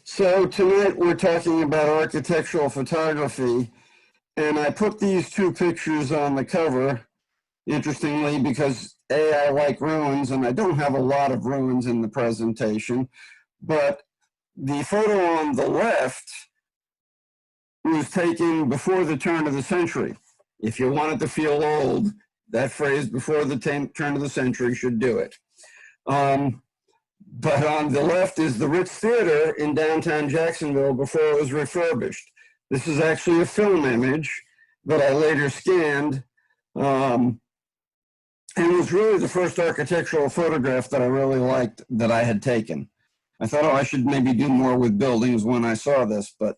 So tonight we're talking about architectural photography, and I put these two pictures on the cover, interestingly, because A, I like ruins, and I don't have a lot of ruins in the presentation, but the photo on the left was taken before the turn of the century. If you want it to feel old, that phrase, before the turn of the century, should do it. But on the left is the Ritz Theater in downtown Jacksonville before it was refurbished. This is actually a film image that I later scanned, and was really the first architectural photograph that I really liked that I had taken. I thought, oh, I should maybe do more with buildings when I saw this, but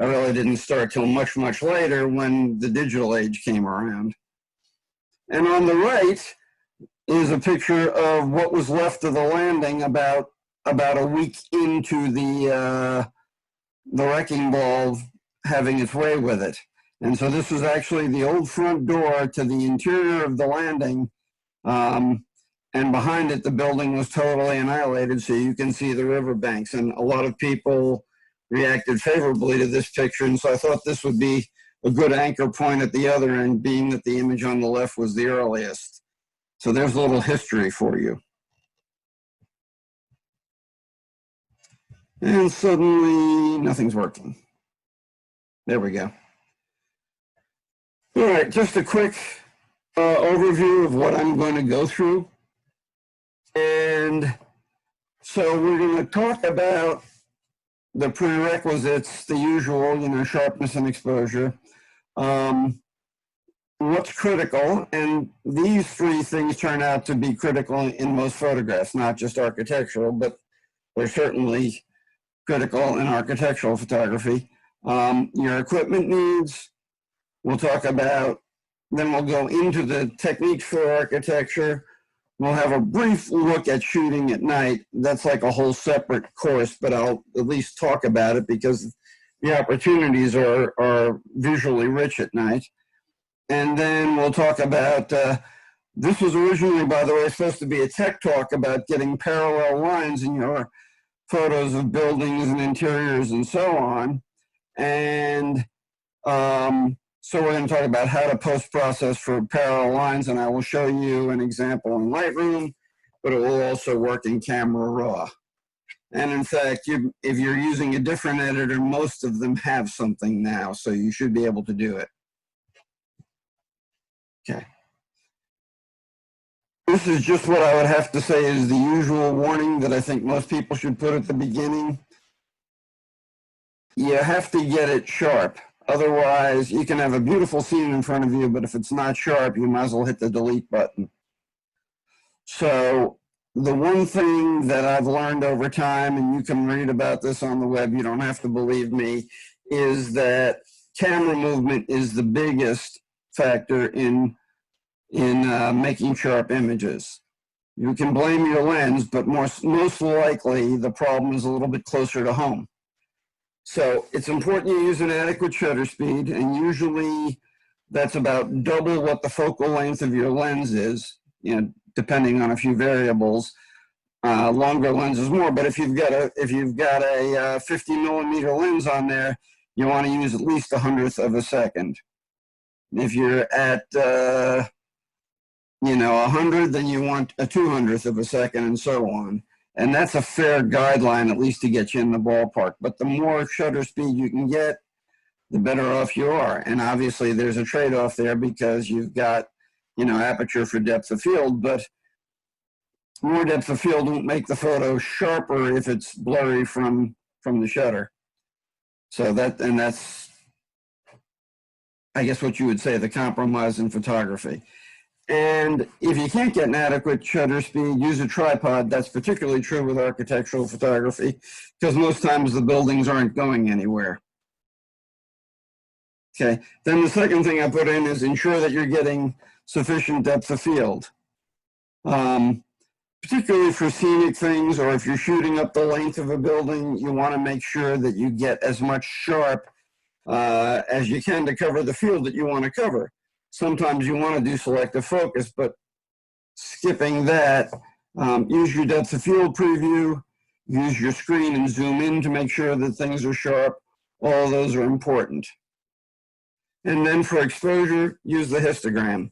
I really didn't start till much, much later when the digital age came around. And on the right is a picture of what was left of the landing about a week into the wrecking ball having its way with it. And so this was actually the old front door to the interior of the landing, and behind it the building was totally annihilated, so you can see the riverbanks. And a lot of people reacted favorably to this picture, and so I thought this would be a good anchor point at the other end, being that the image on the left was the earliest. So there's a little history for you. And suddenly nothing's working. There we go. All right, just a quick overview of what I'm going to go through. And so we're going to talk about the prerequisites, the usual, sharpness and exposure. What's critical, and these three things turn out to be critical in most photographs, not just architectural, but they're certainly critical in architectural photography. Your equipment needs, we'll talk about, then we'll go into the techniques for architecture. We'll have a brief look at shooting at night. That's like a whole separate course, but I'll at least talk about it because the opportunities are visually rich at night. And then we'll talk about, this was originally, by the way, supposed to be a tech talk about getting parallel lines in your photos of buildings and interiors and so on. And so we're going to talk about how to post-process for parallel lines, and I will show you an example in Lightroom, but it will also work in Camera Raw. And in fact, if you're using a different editor, most of them have something now, so you should be able to do it. Okay. This is just what I would have to say is the usual warning that I think most people should put at the beginning. You have to get it sharp. Otherwise, you can have a beautiful scene in front of you, but if it's not sharp, you might as well hit the delete button. So the one thing that I've learned over time, and you can read about this on the web, you don't have to believe me, is that camera movement is the biggest factor in making sharp images. You can blame your lens, but most likely the problem is a little bit closer to home. So it's important you use an adequate shutter speed, and usually that's about double what the focal length of your lens is, depending on a few variables. Longer lenses more, but if you've got a 50 millimeter lens on there, you want to use at least 1/100th of a second. If you're at 100, then you want a 200th of a second, and so on. And that's a fair guideline, at least to get you in the ballpark. But the more shutter speed you can get, the better off you are. And obviously there's a trade-off there because you've got, aperture for depth of field, but more depth of field won't make the photo sharper if it's blurry from the shutter. So that's, I guess, what you would say the compromise in photography. And if you can't get an adequate shutter speed, use a tripod. That's particularly true with architectural photography because most times the buildings aren't going anywhere. Okay, then the second thing I put in is ensure that you're getting sufficient depth of field. Particularly for scenic things, or if you're shooting up the length of a building, you want to make sure that you get as much sharp as you can to cover the field that you want to cover. Sometimes you want to do selective focus, but skipping that, use your depth of field preview, use your screen and zoom in to make sure that things are sharp. All those are important. And then for exposure, use the histogram.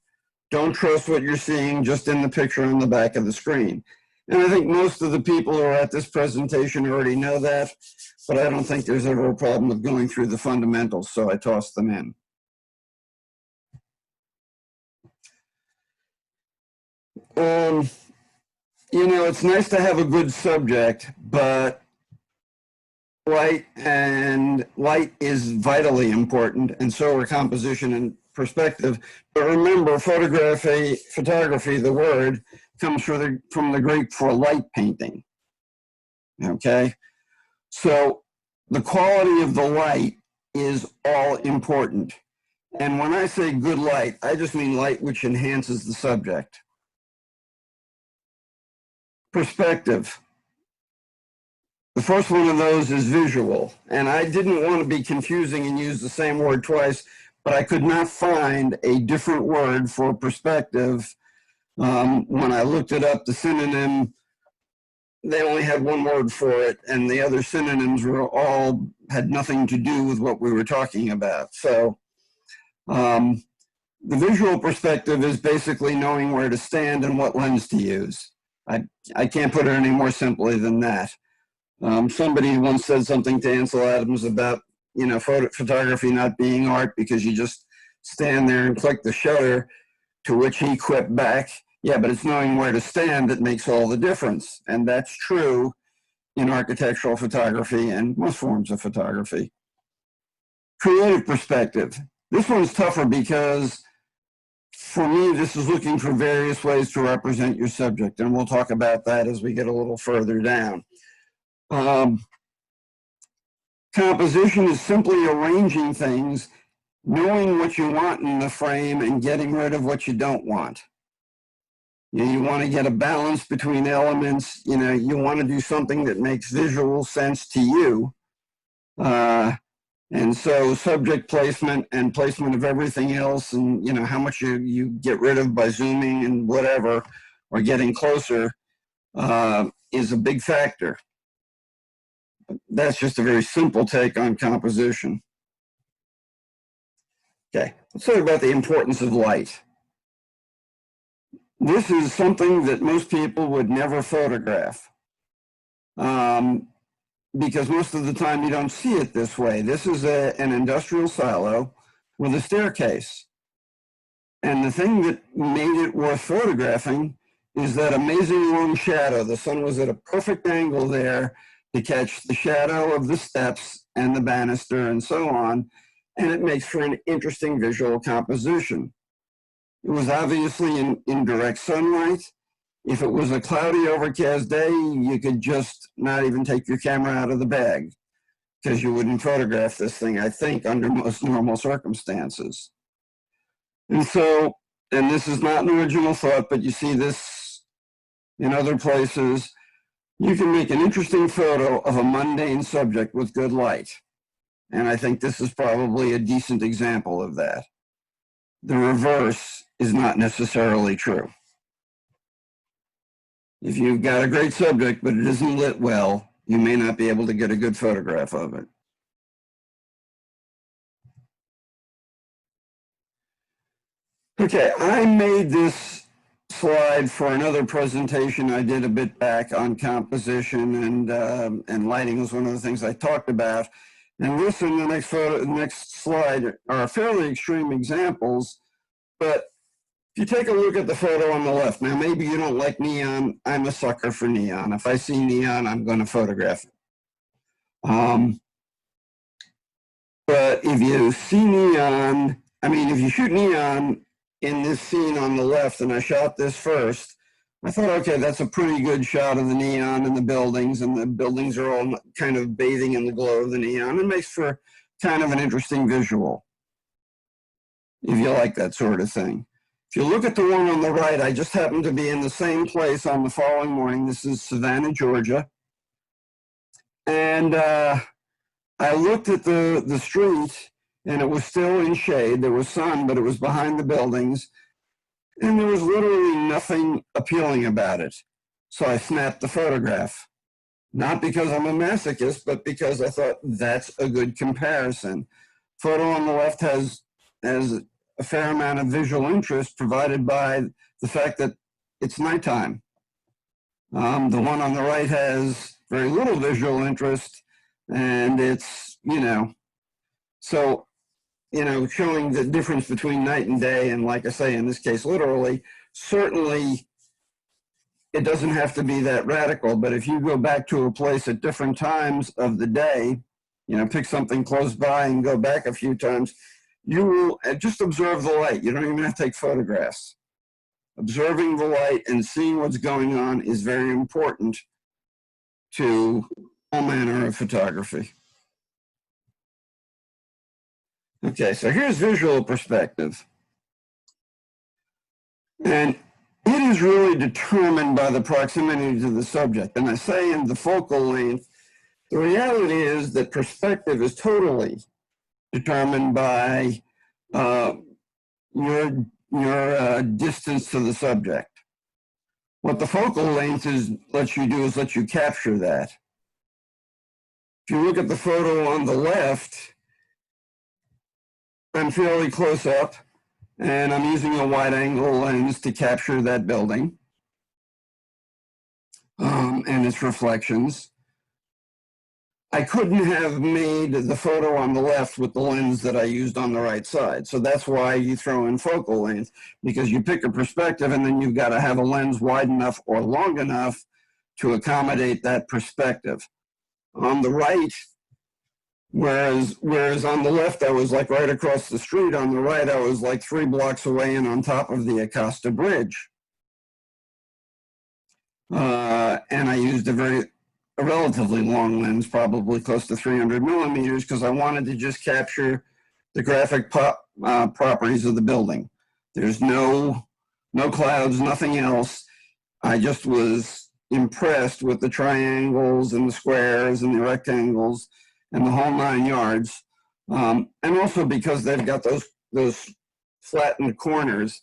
Don't trust what you're seeing just in the picture on the back of the screen. And I think most of the people who are at this presentation already know that, but I don't think there's ever a problem with going through the fundamentals, so I tossed them in. You know, it's nice to have a good subject, but light is vitally important, and so are composition and perspective. But remember, photography, the word, comes from the Greek for light painting. Okay? So the quality of the light is all important. And when I say good light, I just mean light which enhances the subject. Perspective. The first one of those is visual. And I didn't want to be confusing and use the same word twice, but I could not find a different word for perspective. When I looked it up, the synonym, they only had one word for it, and the other synonyms had nothing to do with what we were talking about. So the visual perspective is basically knowing where to stand and what lens to use. I can't put it any more simply than that. Somebody once said something to Ansel Adams about, you know, photography not being art because you just stand there and click the shutter, to which he quipped back, yeah, but it's knowing where to stand that makes all the difference. And that's true in architectural photography and most forms of photography. Creative perspective. This one's tougher because for me, this is looking for various ways to represent your subject, and we'll talk about that as we get a little further down. Composition is simply arranging things, knowing what you want in the frame and getting rid of what you don't want. You want to get a balance between elements. You know, you want to do something that makes visual sense to you. And so subject placement and placement of everything else, and you know how much you get rid of by zooming and whatever, or getting closer, is a big factor. That's just a very simple take on composition. Okay, let's talk about the importance of light. This is something that most people would never photograph. Because most of the time you don't see it this way. This is an industrial silo with a staircase. And the thing that made it worth photographing is that amazing long shadow. The sun was at a perfect angle there to catch the shadow of the steps and the banister and so on. And it makes for an interesting visual composition. It was obviously in direct sunlight. If it was a cloudy, overcast day, you could just not even take your camera out of the bag because you wouldn't photograph this thing, I think, under most normal circumstances. And so, and this is not an original thought, but you see this in other places, you can make an interesting photo of a mundane subject with good light. And I think this is probably a decent example of that. The reverse is not necessarily true. If you've got a great subject, but it isn't lit well, you may not be able to get a good photograph of it. Okay, I made this slide for another presentation I did a bit back on composition, and lighting was one of the things I talked about. And this and the next slide are fairly extreme examples, but if you take a look at the photo on the left, now maybe you don't like neon. I'm a sucker for neon. If I see neon, I'm going to photograph it. But if you see neon, I mean, if you shoot neon in this scene on the left, and I shot this first, I thought, okay, that's a pretty good shot of the neon and the buildings are all kind of bathing in the glow of the neon. It makes for kind of an interesting visual, if you like that sort of thing. If you look at the one on the right, I just happened to be in the same place on the following morning. This is Savannah, Georgia. And I looked at the street, and it was still in shade. There was sun, but it was behind the buildings. And there was literally nothing appealing about it. So I snapped the photograph. not because I'm a masochist, but because I thought that's a good comparison. Photo on the left has a fair amount of visual interest provided by the fact that it's nighttime. The one on the right has very little visual interest, and it's, so, showing the difference between night and day, and like I say, in this case, literally, certainly it doesn't have to be that radical, but if you go back to a place at different times of the day, pick something close by and go back a few times, you will just observe the light. You don't even have to take photographs. Observing the light and seeing what's going on is very important to all manner of photography. Okay, so here's visual perspective. And it is really determined by the proximity to the subject. And I say in the focal length, the reality is that perspective is totally determined by your distance to the subject. What the focal length lets you capture that. If you look at the photo on the left, I'm fairly close up, and I'm using a wide angle lens to capture that building and its reflections. I couldn't have made the photo on the left with the lens that I used on the right side. So that's why you throw in focal length, because you pick a perspective and then you've got to have a lens wide enough or long enough to accommodate that perspective. On the right, whereas on the left, I was like right across the street. On the right, I was like 3 blocks away and on top of the Acosta Bridge. And I used a relatively long lens, probably close to 300 millimeters, because I wanted to just capture the graphic properties of the building. There's no clouds, nothing else. I just was impressed with the triangles and the squares and the rectangles and the whole 9 yards. And also because they've got those flattened corners,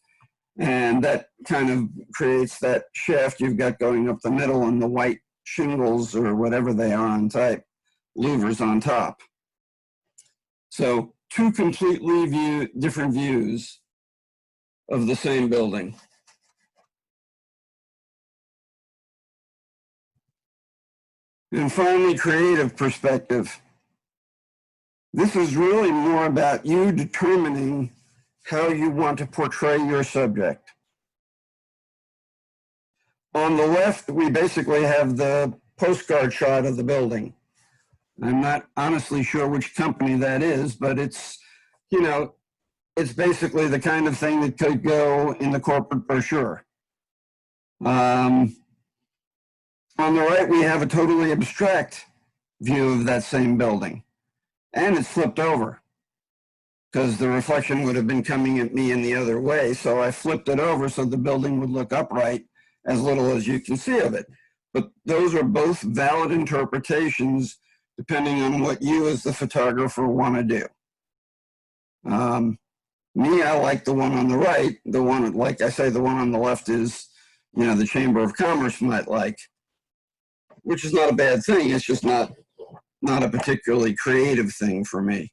and that kind of creates that shaft you've got going up the middle and the white shingles or whatever they are on type, louvers on top. So 2 completely different views of the same building. And finally, creative perspective. This is really more about you determining how you want to portray your subject. On the left, we basically have the postcard shot of the building. I'm not honestly sure which company that is, but it's, it's basically the kind of thing that could go in the corporate brochure. On the right, we have a totally abstract view of that same building, and it's flipped over because the reflection would have been coming at me in the other way. So I flipped it over so the building would look upright as little as you can see of it. But those are both valid interpretations depending on what you as the photographer want to do. Me, I like the one on the right. The one, like I say, the one on the left is, the Chamber of Commerce might like, which is not a bad thing. It's just not a particularly creative thing for me.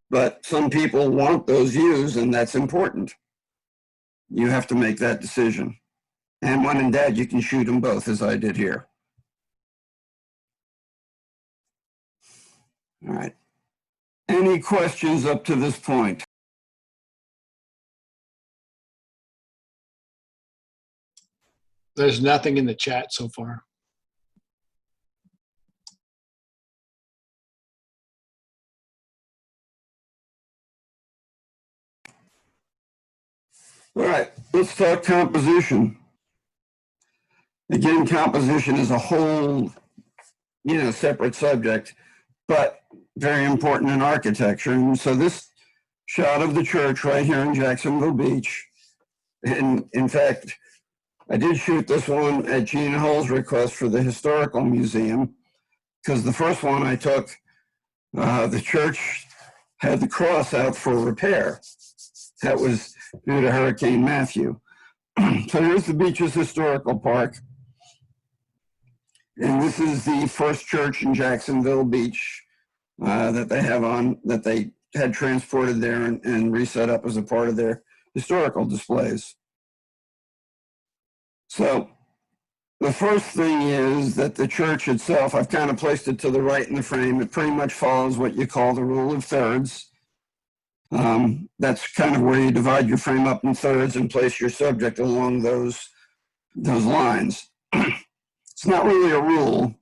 But some people want those views, and that's important. You have to make that decision. And when in doubt, you can shoot them both, as I did here. All right. Any questions up to this point? There's nothing in the chat so far. All right, let's talk composition. Again, composition is a whole, separate subject, but very important in architecture. And so this shot of the church right here in Jacksonville Beach, and in fact, I did shoot this one at Gene Hull's request for the Historical Museum, because the first one I took, the church had the cross out for repair. That was due to Hurricane Matthew. So here's the Beaches Historical Park. And this is the first church in Jacksonville Beach that they have on, that they had transported there and reset up as a part of their historical displays. So the first thing is that the church itself, I've kind of placed it to the right in the frame. It pretty much follows what you call the rule of thirds. That's kind of where you divide your frame up in thirds and place your subject along those lines. It's not really a rule,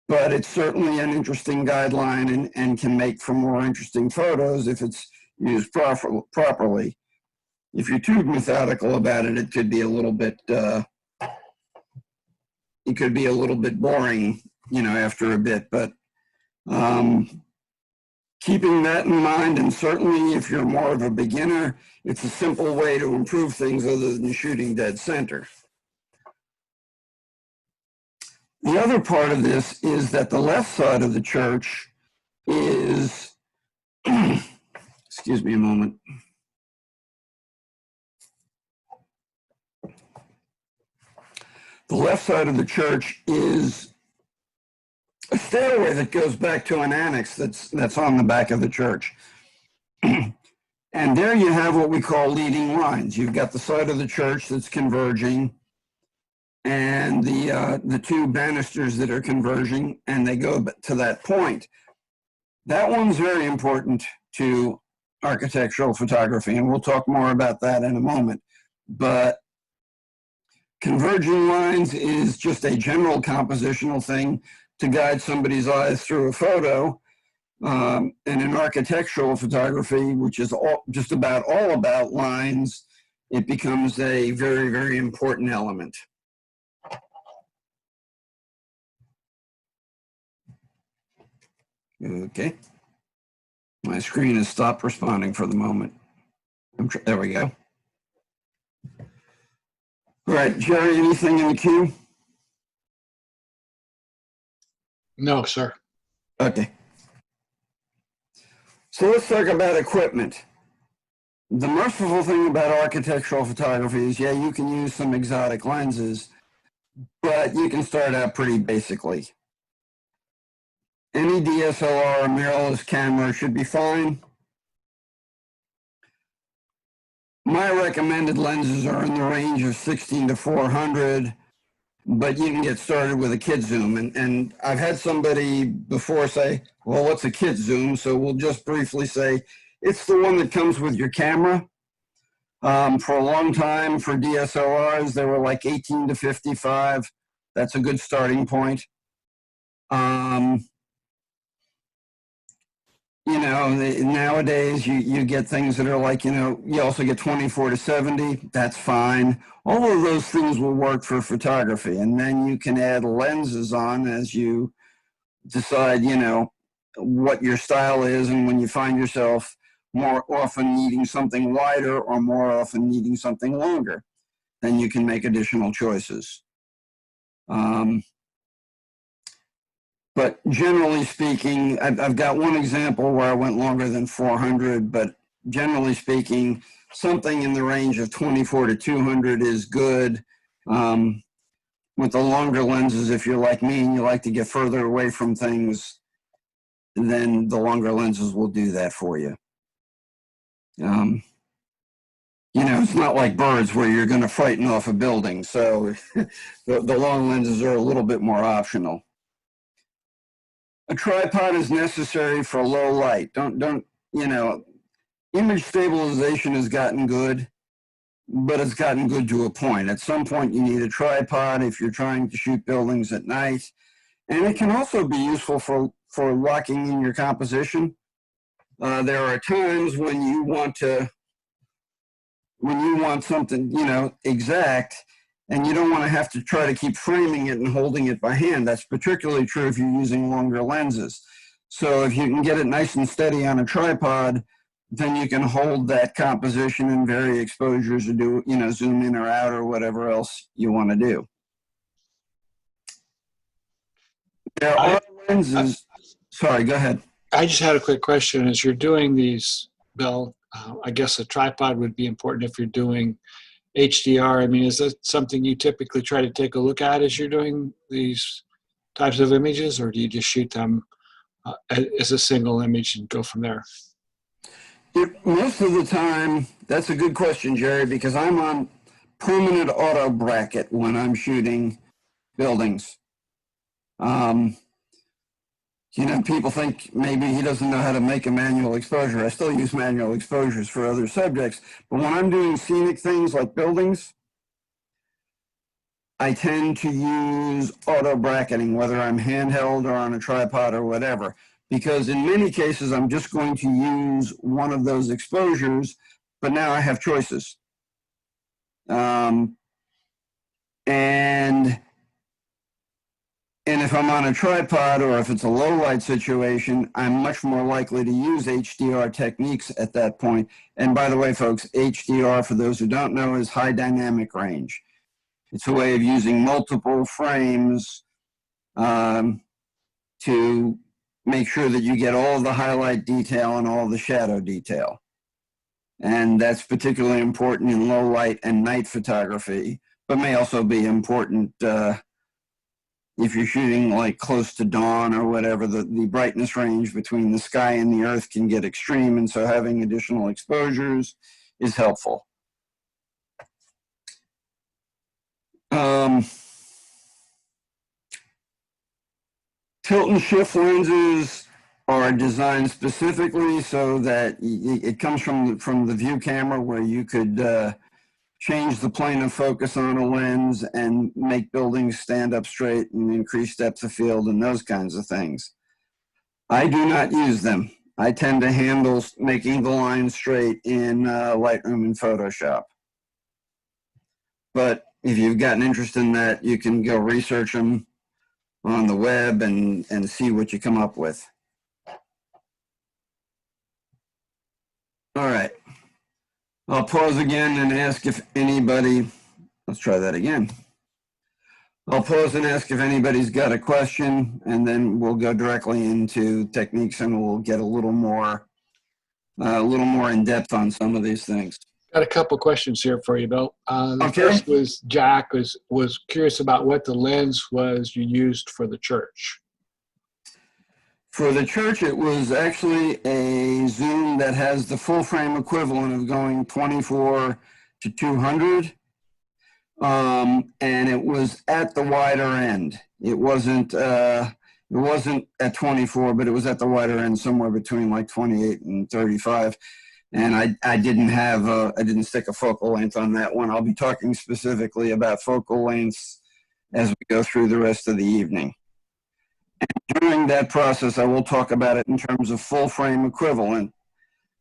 but it's certainly an interesting guideline and can make for more interesting photos if it's used properly. If you're too methodical about it, it could be a little bit boring, after a bit. But keeping that in mind, and certainly if you're more of a beginner, it's a simple way to improve things other than shooting dead center. The other part of this is that the left side of the church is, excuse me a moment. The left side of the church is a stairway that goes back to an annex that's on the back of the church. And there you have what we call leading lines. You've got the side of the church that's converging and the two banisters that are converging, and they go to that point. That one's very important to architectural photography, and we'll talk more about that in a moment. But converging lines is just a general compositional thing to guide somebody's eyes through a photo. And in architectural photography, which is just about all about lines, it becomes a very, very important element. Okay. My screen has stopped responding for the moment. There we go. All right, Jerry, anything in the queue? No, sir. Okay. So let's talk about equipment. The merciful thing about architectural photography is, yeah, you can use some exotic lenses, but you can start out pretty basically. Any DSLR or mirrorless camera should be fine. My recommended lenses are in the range of 16 to 400, but you can get started with a kit zoom. And I've had somebody before say, well, what's a kit zoom? So we'll just briefly say, it's the one that comes with your camera. For a long time, for DSLRs, they were like 18 to 55. That's a good starting point. Nowadays you get things that are like, you also get 24 to 70. That's fine. All of those things will work for photography. And then you can add lenses on as you decide, what your style is. And when you find yourself more often needing something wider or more often needing something longer, then you can make additional choices. But generally speaking, I've got one example where I went longer than 400, but generally speaking, something in the range of 24 to 200 is good. With the longer lenses, if you're like me and you like to get further away from things, then the longer lenses will do that for you. It's not like birds where you're going to frighten off a building. So the long lenses are a little bit more optional. A tripod is necessary for low light. Image stabilization has gotten good, but it's gotten good to a point. At some point, you need a tripod if you're trying to shoot buildings at night. And it can also be useful for locking in your composition. There are times when you want something, exact, and you don't want to have to try to keep framing it and holding it by hand. That's particularly true if you're using longer lenses. So if you can get it nice and steady on a tripod, then you can hold that composition and vary exposures or do, zoom in or out or whatever else you want to do. There are lenses. Sorry, go ahead. I just had a quick question. As you're doing these, Bill, I guess a tripod would be important if you're doing HDR. I mean, is that something you typically try to take a look at as you're doing these types of images, or do you just shoot them as a single image and go from there? Most of the time, that's a good question, Jerry, because I'm on permanent auto bracket when I'm shooting buildings. You know, people think maybe he doesn't know how to make a manual exposure. I still use manual exposures for other subjects, but when I'm doing scenic things like buildings, I tend to use auto bracketing, whether I'm handheld or on a tripod or whatever, because in many cases, I'm just going to use one of those exposures, but now I have choices. And if I'm on a tripod or if it's a low light situation, I'm much more likely to use HDR techniques at that point. And by the way, folks, HDR, for those who don't know, is high dynamic range. It's a way of using multiple frames to make sure that you get all the highlight detail and all the shadow detail. And that's particularly important in low light and night photography, but may also be important if you're shooting like close to dawn or whatever. The brightness range between the sky and the earth can get extreme, and so having additional exposures is helpful. Tilt and shift lenses are designed specifically so that it comes from the view camera, where you could change the plane of focus on a lens and make buildings stand up straight and increase depth of field and those kinds of things. I do not use them. I tend to handle making the lines straight in Lightroom and Photoshop. But if you've got an interest in that, you can go research them on the web and see what you come up with. All right. I'll pause again and ask if anybody, let's try that again. I'll pause and ask if anybody's got a question, and then we'll go directly into techniques and we'll get a little more in depth on some of these things. Got a couple questions here for you, Bill. The Okay. first was Jack was curious about what the lens was you used for the church. For the church, it was actually a zoom that has the full frame equivalent of going 24 to 200. And it was at the wider end. It wasn't at 24, but it was at the wider end, somewhere between like 28 and 35. And I didn't stick a focal length on that one. I'll be talking specifically about focal lengths as we go through the rest of the evening. And during that process, I will talk about it in terms of full frame equivalent.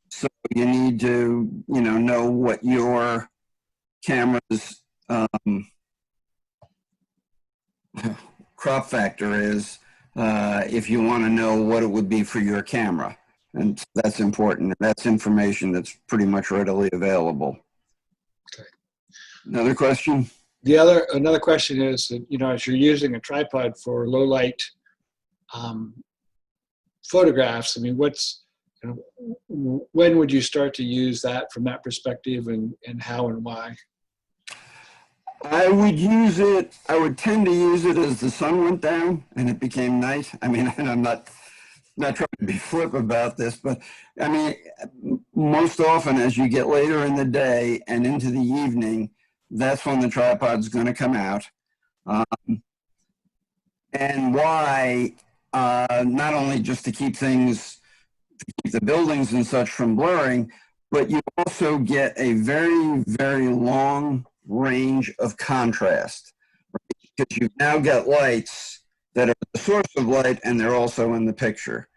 So you need to, know what your camera's crop factor is if you want to know what it would be for your camera. And that's important. That's information that's pretty much readily available. Okay. Another question? Another question is, as you're using a tripod for low light photographs, I mean, when would you start to use that from that perspective, and how and why? I would tend to use it as the sun went down and it became night. I mean, and I'm not trying to be flip about this, but I mean, most often as you get later in the day and into the evening, that's when the tripod's going to come out. And why? Not only just to keep the buildings and such from blurring, but you also get a very, very long range of contrast, right? Because you've now got lights that are the source of light and they're also in the picture.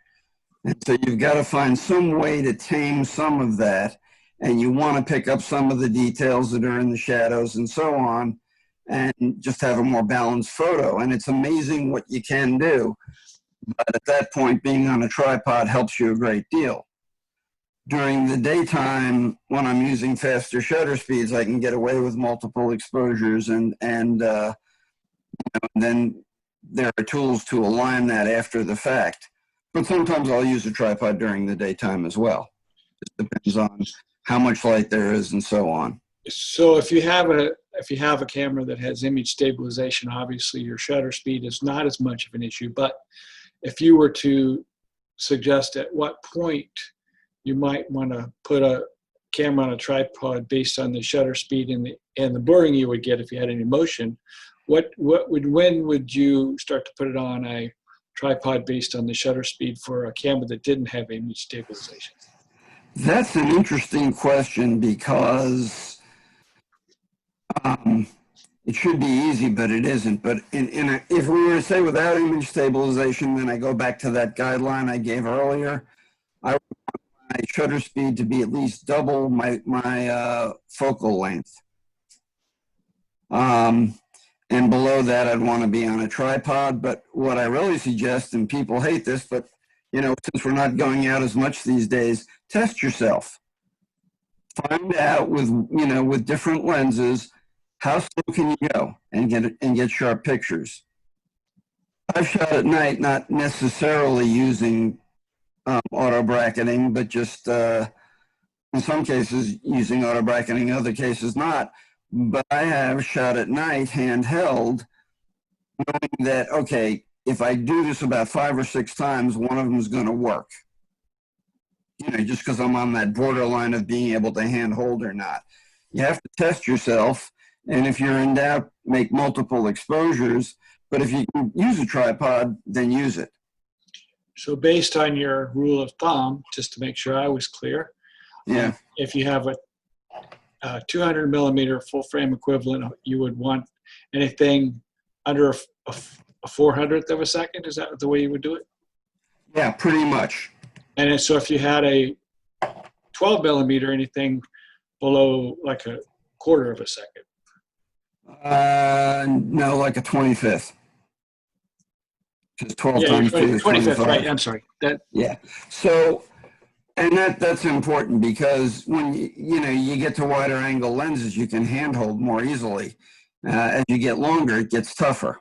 And so you've got to find some way to tame some of that, and you want to pick up some of the details that are in the shadows and so on, and just have a more balanced photo. And it's amazing what you can do. But at that point, being on a tripod helps you a great deal. During the daytime, when I'm using faster shutter speeds, I can get away with multiple exposures, and then there are tools to align that after the fact. But sometimes I'll use a tripod during the daytime as well. It depends on how much light there is and so on. So if you have if you have a camera that has image stabilization, obviously your shutter speed is not as much of an issue. But if you were to suggest at what point you might want to put a camera on a tripod based on the shutter speed and the blurring you would get if you had any motion, when would you start to put it on a tripod based on the shutter speed for a camera that didn't have image stabilization? That's an interesting question because it should be easy, but it isn't. But if we were to say without image stabilization, then I go back to that guideline I gave earlier. I want my shutter speed to be at least double my focal length. And below that, I'd want to be on a tripod. But what I really suggest, and people hate this, but since we're not going out as much these days, test yourself. Find out with different lenses, how slow can you go and get sharp pictures. I've shot at night, not necessarily using auto bracketing, but just in some cases using auto bracketing, other cases not. But I have shot at night handheld, knowing that, okay, if I do this about 5 or 6 times, one of them is going to work. Just because I'm on that borderline of being able to handhold or not. You have to test yourself, and if you're in doubt, make multiple exposures. But if you can use a tripod, then use it. So based on your rule of thumb, just to make sure I was clear, yeah, if you have a 200 millimeter full frame equivalent, you would want anything under a 400th of a second. Is that the way you would do it? Yeah, pretty much. And so if you had a 12 millimeter, anything below like a quarter of a second? No, like a 25th. Because 12 yeah, times 2 is 25. right? I'm sorry. Yeah. So, and that's important because when you get to wider angle lenses, you can handhold more easily. As you get longer, it gets tougher.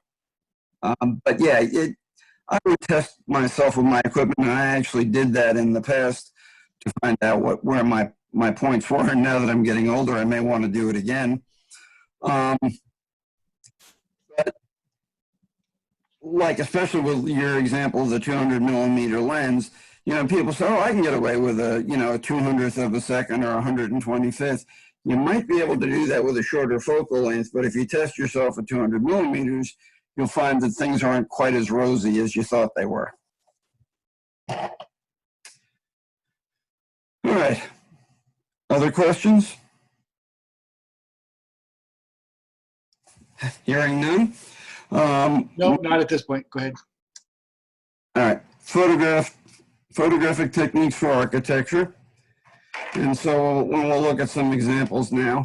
But yeah, I would test myself with my equipment, and I actually did that in the past to find out where my points were. And now that I'm getting older, I may want to do it again. But like, especially with your example of the 200 millimeter lens, people say, oh, I can get away with a 200th of a second or 125th. You might be able to do that with a shorter focal length, but if you test yourself at 200 millimeters, you'll find that things aren't quite as rosy as you thought they were. All right. Other questions? Hearing none? No, not at this point. Go ahead. All right. Photographic techniques for architecture. And so we'll look at some examples now.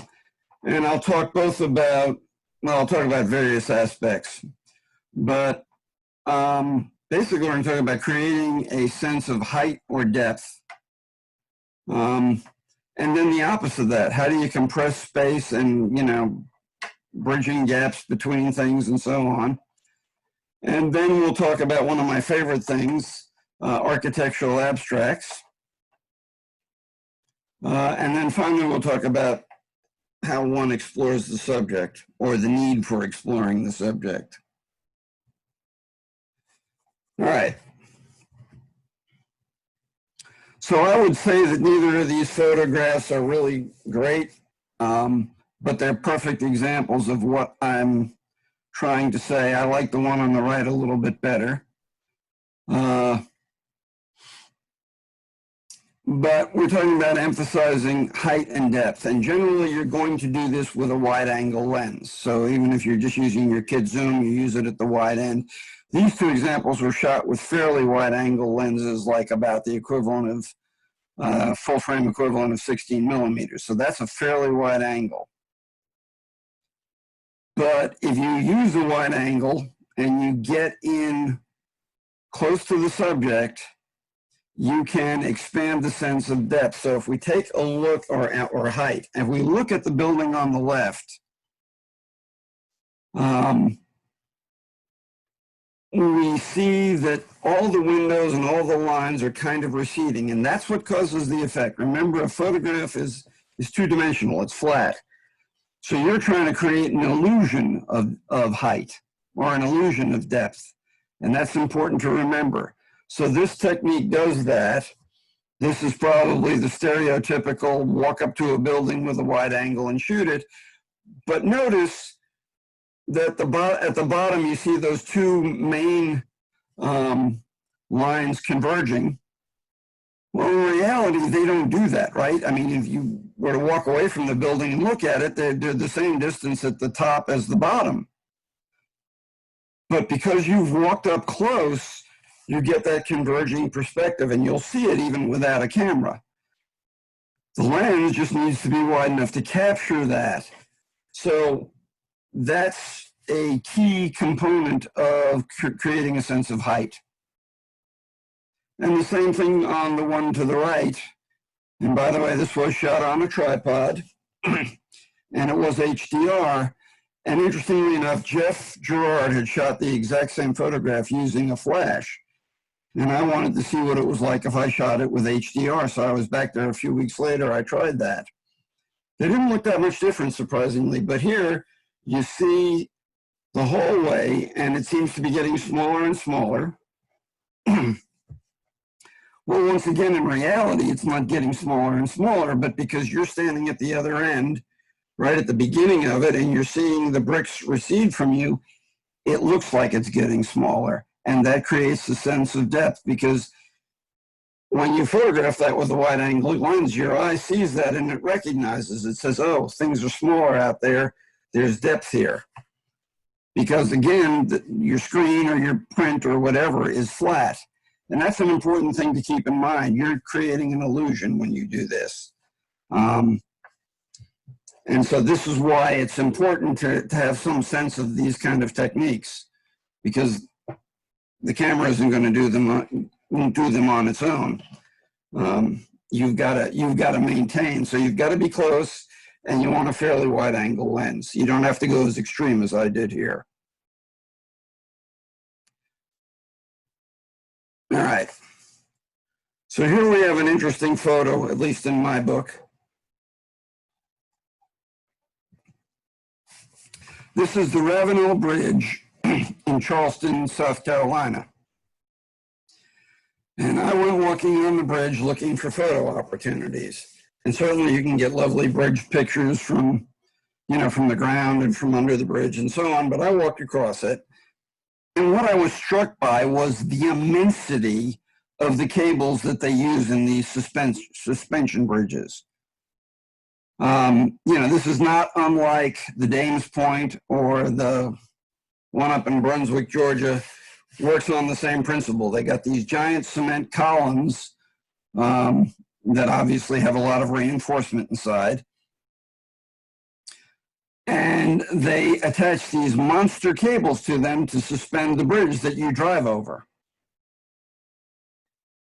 And I'll talk I'll talk about various aspects. But basically, we're going to talk about creating a sense of height or depth. And then the opposite of that, how do you compress space and, bridging gaps between things and so on. And then we'll talk about one of my favorite things, architectural abstracts. And then finally, we'll talk about how one explores the subject or the need for exploring the subject. All right. So I would say that neither of these photographs are really great, but they're perfect examples of what I'm trying to say. I like the one on the right a little bit better. But we're talking about emphasizing height and depth. And generally, you're going to do this with a wide angle lens. So even if you're just using your kit zoom, you use it at the wide end. These two examples were shot with fairly wide angle lenses, like about the equivalent of full frame equivalent of 16 millimeters. So that's a fairly wide angle. But if you use a wide angle and you get in close to the subject, you can expand the sense of depth. So if we take a look, or height, if we look at the building on the left, we see that all the windows and all the lines are kind of receding, and that's what causes the effect. Remember, a photograph is two-dimensional, it's flat. So you're trying to create an illusion of height or an illusion of depth. And that's important to remember. So this technique does that. This is probably the stereotypical walk up to a building with a wide angle and shoot it. But notice that at the bottom, you see those two main lines converging. Well, in reality, they don't do that, right? I mean, if you were to walk away from the building and look at it, they're the same distance at the top as the bottom. But because you've walked up close, you get that converging perspective, and you'll see it even without a camera. The lens just needs to be wide enough to capture that. So that's a key component of creating a sense of height. And the same thing on the one to the right. And by the way, this was shot on a tripod, and it was HDR. And interestingly enough, Jeff Gerard had shot the exact same photograph using a flash. And I wanted to see what it was like if I shot it with HDR. So I was back there a few weeks later, I tried that. They didn't look that much different, surprisingly. But here you see the hallway, and it seems to be getting smaller and smaller. Well, once again, in reality, it's not getting smaller and smaller, but because you're standing at the other end, right at the beginning of it, and you're seeing the bricks recede from you, it looks like it's getting smaller. And that creates a sense of depth, because when you photograph that with a wide angle lens, your eye sees that and it recognizes, it says, oh, things are smaller out there, there's depth here. Because again, your screen or your print or whatever is flat. And that's an important thing to keep in mind. You're creating an illusion when you do this. And so this is why it's important to have some sense of these kind of techniques, because the camera isn't going to do them, won't do them on its own. You've got to maintain. So you've got to be close, and you want a fairly wide angle lens. You don't have to go as extreme as I did here. All right. So here we have an interesting photo, at least in my book. This is the Ravenel Bridge in Charleston, South Carolina. And I went walking on the bridge looking for photo opportunities. And certainly you can get lovely bridge pictures from, from the ground and from under the bridge and so on, but I walked across it. And what I was struck by was the immensity of the cables that they use in these suspension bridges. This is not unlike the Dames Point or the one up in Brunswick, Georgia. Works on the same principle. They got these giant cement columns that obviously have a lot of reinforcement inside. And they attach these monster cables to them to suspend the bridge that you drive over.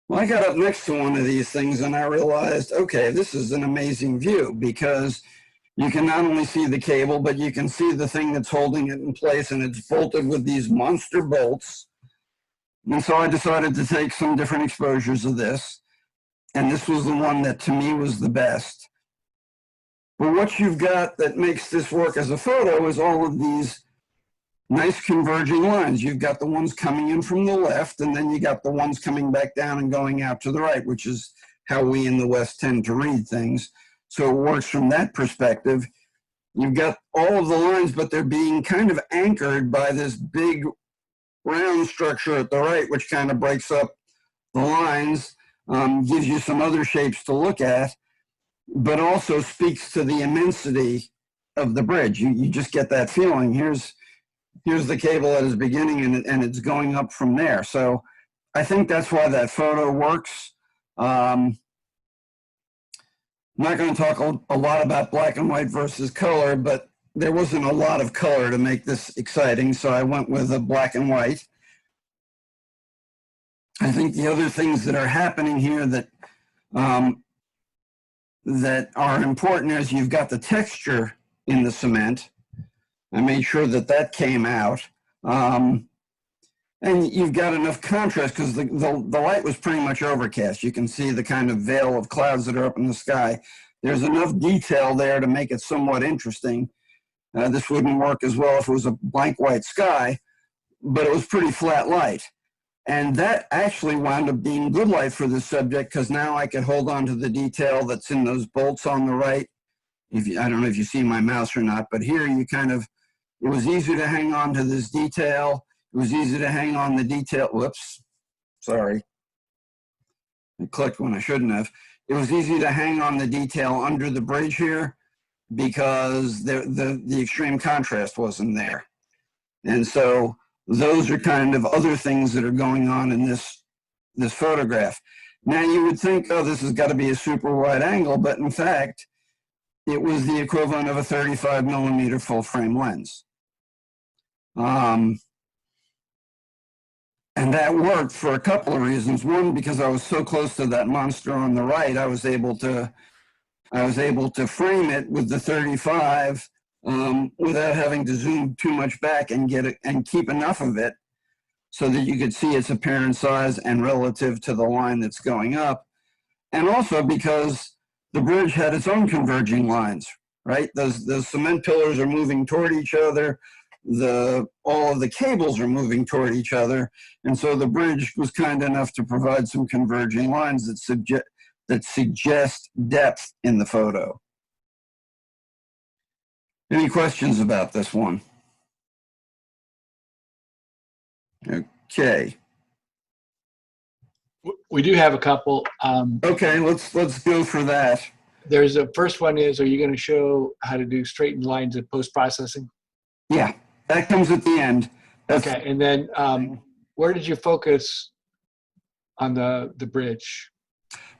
Well, I got up next to one of these things and I realized, okay, this is an amazing view, because you can not only see the cable, but you can see the thing that's holding it in place, and it's bolted with these monster bolts. And so I decided to take some different exposures of this. And this was the one that to me was the best. But what you've got that makes this work as a photo is all of these nice converging lines. You've got the ones coming in from the left, and then you got the ones coming back down and going out to the right, which is how we in the West tend to read things. So it works from that perspective. You've got all of the lines, but they're being kind of anchored by this big round structure at the right, which kind of breaks up the lines, gives you some other shapes to look at, but also speaks to the immensity of the bridge. You just get that feeling. Here's the cable at its beginning, and it's going up from there. So I think that's why that photo works. I'm not going to talk a lot about black and white versus color, but there wasn't a lot of color to make this exciting, so I went with a black and white. I think the other things that are happening here that that are important is you've got the texture in the cement. I made sure that that came out. And you've got enough contrast, because the light was pretty much overcast. You can see the kind of veil of clouds that are up in the sky. There's enough detail there to make it somewhat interesting. This wouldn't work as well if it was a blank white sky, but it was pretty flat light. And that actually wound up being good light for this subject, because now I could hold on to the detail that's in those bolts on the right. I don't know if you see my mouse or not, but here you kind of, it was easy to hang on to this detail. It was easy to hang on the detail. Whoops, sorry. It clicked when I shouldn't have. It was easy to hang on the detail under the bridge here because the extreme contrast wasn't there. And so those are kind of other things that are going on in this photograph. Now you would think, oh, this has got to be a super wide angle, but in fact, it was the equivalent of a 35 millimeter full frame lens. And that worked for a couple of reasons. One, because I was so close to that monster on the right, I was able to frame it with the 35 without having to zoom too much back and get it and keep enough of it so that you could see its apparent size and relative to the line that's going up. And also because the bridge had its own converging lines, right? Those cement pillars are moving toward each other. All of the cables are moving toward each other. And so the bridge was kind enough to provide some converging lines that suggest depth in the photo. Any questions about this one? Okay. We do have a couple. Okay, let's go for that. There's a first one is, are you going to show how to do straightened lines in post-processing? Yeah, that comes at the end. Okay, and then where did you focus on the bridge?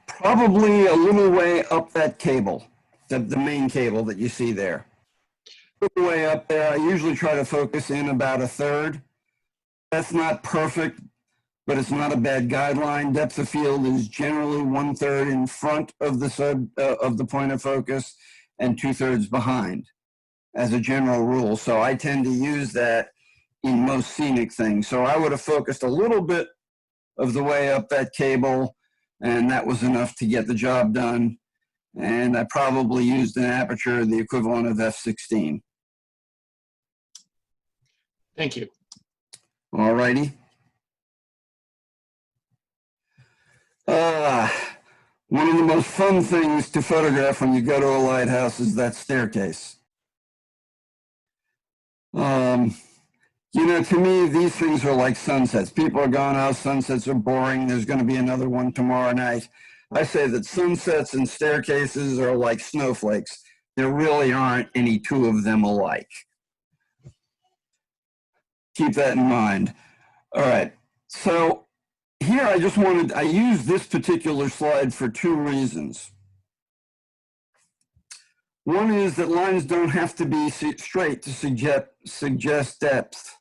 Probably a little way up that cable, the main cable that you see there. A little way up there. I usually try to focus in about a third. That's not perfect, but it's not a bad guideline. Depth of field is generally 1/3 in front of the point of focus and 2/3 behind, as a general rule. So I tend to use that in most scenic things. So I would have focused a little bit of the way up that cable, and that was enough to get the job done. And I probably used an aperture the equivalent of f/16. Thank you. All righty. One of the most fun things to photograph when you go to a lighthouse is that staircase. You know, to me, these things are like sunsets. People are going, oh, sunsets are boring. There's going to be another one tomorrow night. I say that sunsets and staircases are like snowflakes. There really aren't any two of them alike. Keep that in mind. All right. So here I used this particular slide for two reasons. One is that lines don't have to be straight to suggest depth.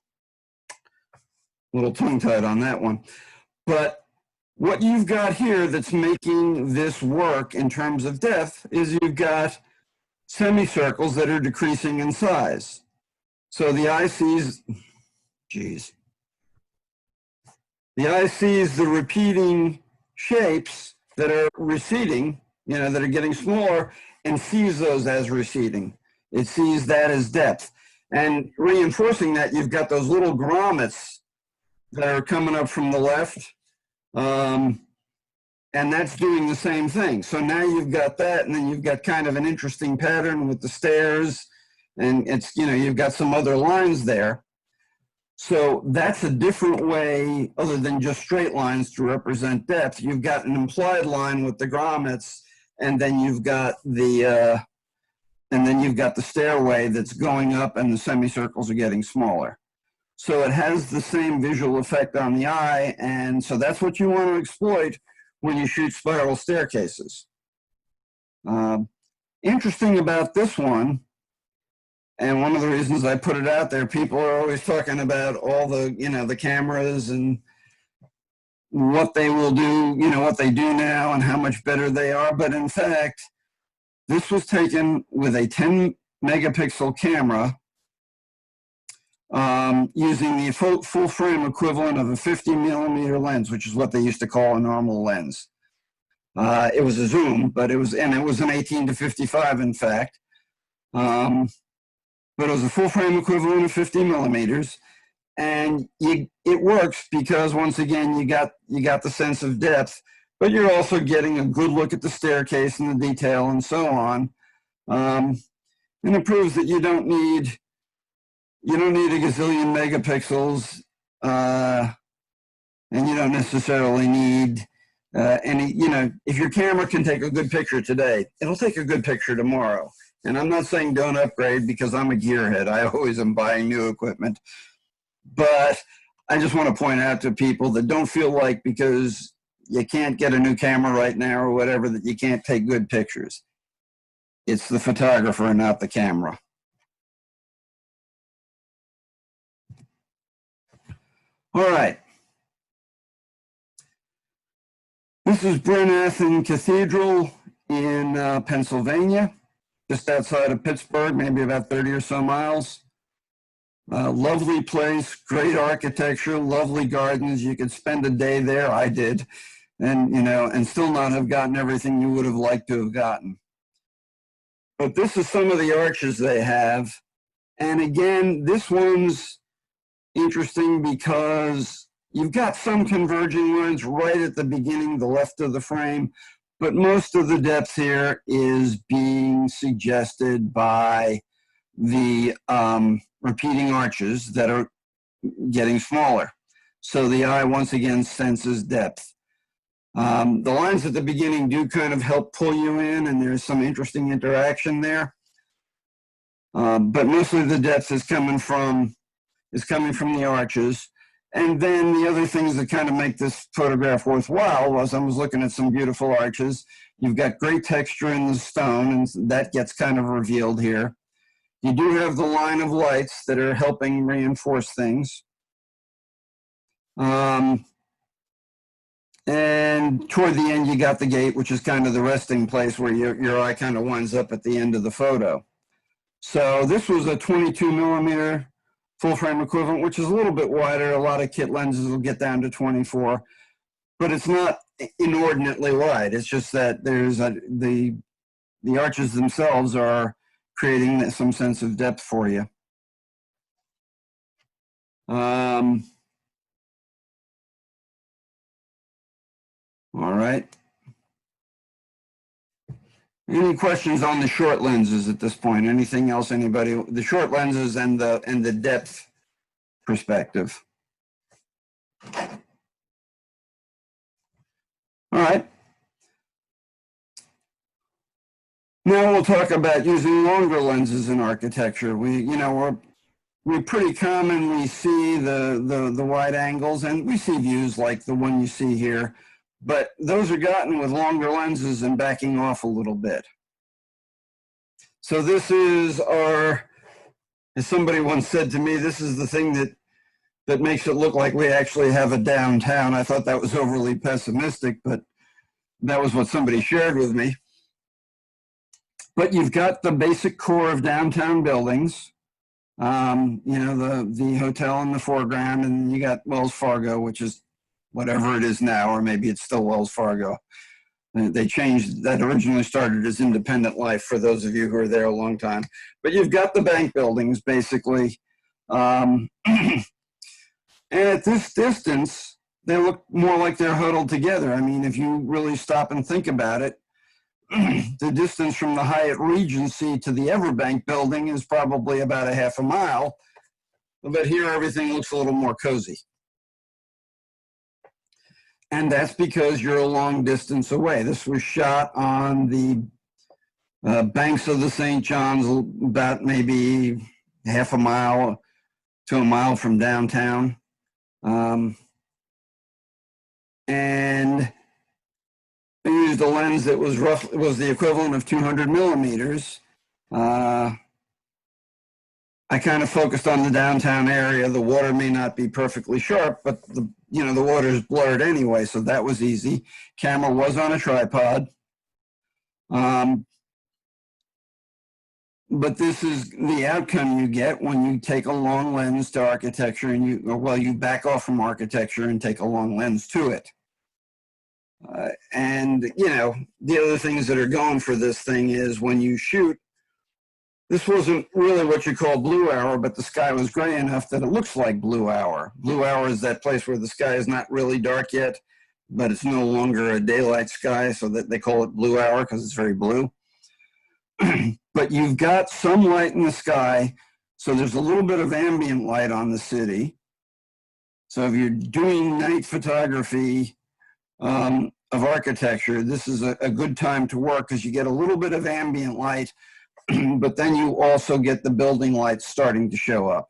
A little tongue-tied on that one. But what you've got here that's making this work in terms of depth is you've got semicircles that are decreasing in size. So the eye sees, the eye sees the repeating shapes that are receding, you know, that are getting smaller, and sees those as receding. It sees that as depth. And reinforcing that, you've got those little grommets that are coming up from the left. And that's doing the same thing. So now you've got that, and then you've got kind of an interesting pattern with the stairs, and it's, you know, you've got some other lines there. So that's a different way, other than just straight lines, to represent depth. You've got an implied line with the grommets, and then you've got the stairway that's going up, and the semicircles are getting smaller. So it has the same visual effect on the eye, and so that's what you want to exploit when you shoot spiral staircases. Interesting about this one, and one of the reasons I put it out there, people are always talking about all the, you know, the cameras and what they will do, you know, what they do now and how much better they are. But in fact, this was taken with a 10 megapixel camera using the full frame equivalent of a 50 millimeter lens, which is what they used to call a normal lens. It was a zoom, but it was an 18 to 55, in fact. but it was a full frame equivalent of 50 millimeters. And it works because, once again, you got the sense of depth, but you're also getting a good look at the staircase and the detail and so on. And it proves that you don't need a gazillion megapixels, and you don't necessarily need any, if your camera can take a good picture today, it'll take a good picture tomorrow. And I'm not saying don't upgrade, because I'm a gearhead. I always am buying new equipment. But I just want to point out to people that don't feel like because you can't get a new camera right now or whatever, that you can't take good pictures. It's the photographer, not the camera. All right. This is Brynathan Cathedral in Pennsylvania, just outside of Pittsburgh, maybe about 30 or so miles. Lovely place, great architecture, lovely gardens. You could spend a day there. I did, and still not have gotten everything you would have liked to have gotten. But this is some of the arches they have. And again, this one's interesting because you've got some converging lines right at the beginning, the left of the frame, but most of the depth here is being suggested by the repeating arches that are getting smaller. So the eye once again senses depth. The lines at the beginning do kind of help pull you in, and there's some interesting interaction there. But mostly the depth is coming from the arches. And then the other things that kind of make this photograph worthwhile was I was looking at some beautiful arches. You've got great texture in the stone, and that gets kind of revealed here. You do have the line of lights that are helping reinforce things. And toward the end, you got the gate, which is kind of the resting place where your eye kind of winds up at the end of the photo. So this was a 22 millimeter full frame equivalent, which is a little bit wider. A lot of kit lenses will get down to 24, but it's not inordinately wide. It's just that there's the arches themselves are creating some sense of depth for you. All right. Any questions on the short lenses at this point? Anything else, anybody? The short lenses and the depth perspective. All right. Now we'll talk about using longer lenses in architecture. We pretty commonly see the wide angles, and we see views like the one you see here, but those are gotten with longer lenses and backing off a little bit. So this is as somebody once said to me, this is the thing that makes it look like we actually have a downtown. I thought that was overly pessimistic, but that was what somebody shared with me. But you've got the basic core of downtown buildings, the hotel in the foreground, and you got Wells Fargo, which is whatever it is now, or maybe it's still Wells Fargo. They changed, that originally started as Independent Life for those of you who are there a long time. But you've got the bank buildings, basically. And at this distance, they look more like they're huddled together. I mean, if you really stop and think about it, the distance from the Hyatt Regency to the Everbank building is probably about a half a mile, but here everything looks a little more cozy. And that's because you're a long distance away. This was shot on the banks of the St. John's, about maybe half a mile to a mile from downtown. And they used a lens that was the equivalent of 200 millimeters. I kind of focused on the downtown area. The water may not be perfectly sharp, but the water is blurred anyway, so that was easy. Camera was on a tripod. But this is the outcome you get when you take a long lens to architecture and you back off from architecture and take a long lens to it. And the other things that are going for this thing is when you shoot, this wasn't really what you call blue hour, but the sky was gray enough that it looks like blue hour. Blue hour is that place where the sky is not really dark yet, but it's no longer a daylight sky, so that they call it blue hour because it's very blue. But you've got some light in the sky, so there's a little bit of ambient light on the city. So if you're doing night photography of architecture, this is a good time to work because you get a little bit of ambient light, but then you also get the building lights starting to show up.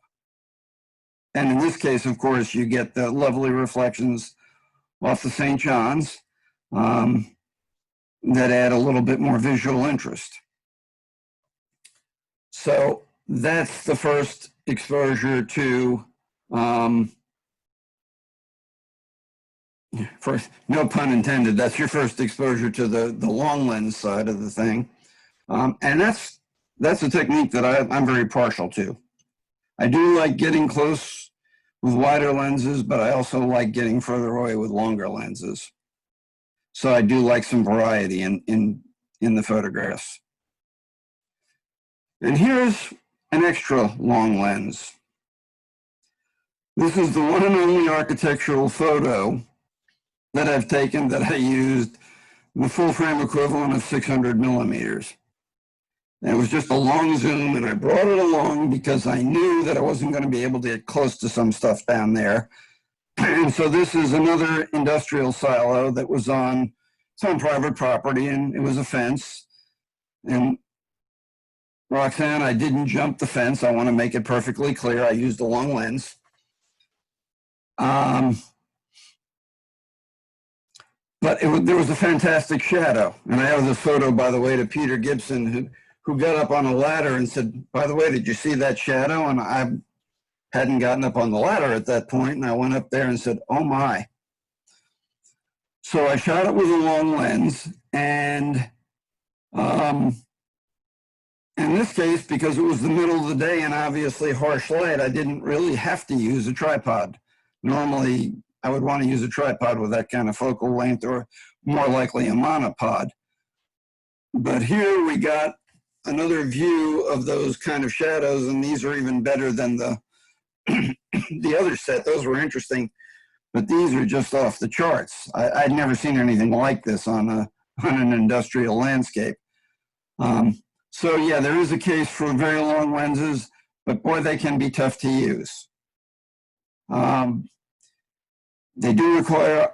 And in this case, of course, you get the lovely reflections off the St. John's that add a little bit more visual interest. So that's the first exposure to, first, no pun intended, that's your first exposure to the long lens side of the thing. And that's a technique that I'm very partial to. I do like getting close with wider lenses, but I also like getting further away with longer lenses. So I do like some variety in the photographs. And here's an extra long lens. This is the one and only architectural photo that I've taken that I used the full frame equivalent of 600 millimeters. And it was just a long zoom, and I brought it along because I knew that I wasn't going to be able to get close to some stuff down there. And so this is another industrial silo that was on private property, and it was a fence. And Roxanne, I didn't jump the fence. I want to make it perfectly clear. I used a long lens. But there was a fantastic shadow. And I have this photo, by the way, to Peter Gibson, who got up on a ladder and said, by the way, did you see that shadow? And I hadn't gotten up on the ladder at that point, and I went up there and said, oh my. So I shot it with a long lens, and in this case, because it was the middle of the day and obviously harsh light, I didn't really have to use a tripod. Normally, I would want to use a tripod with that kind of focal length, or more likely a monopod. But here we got another view of those kind of shadows, and these are even better than the the other set. Those were interesting, but these are just off the charts. I'd never seen anything like this on an industrial landscape. So yeah, there is a case for very long lenses, but boy, they can be tough to use. They do require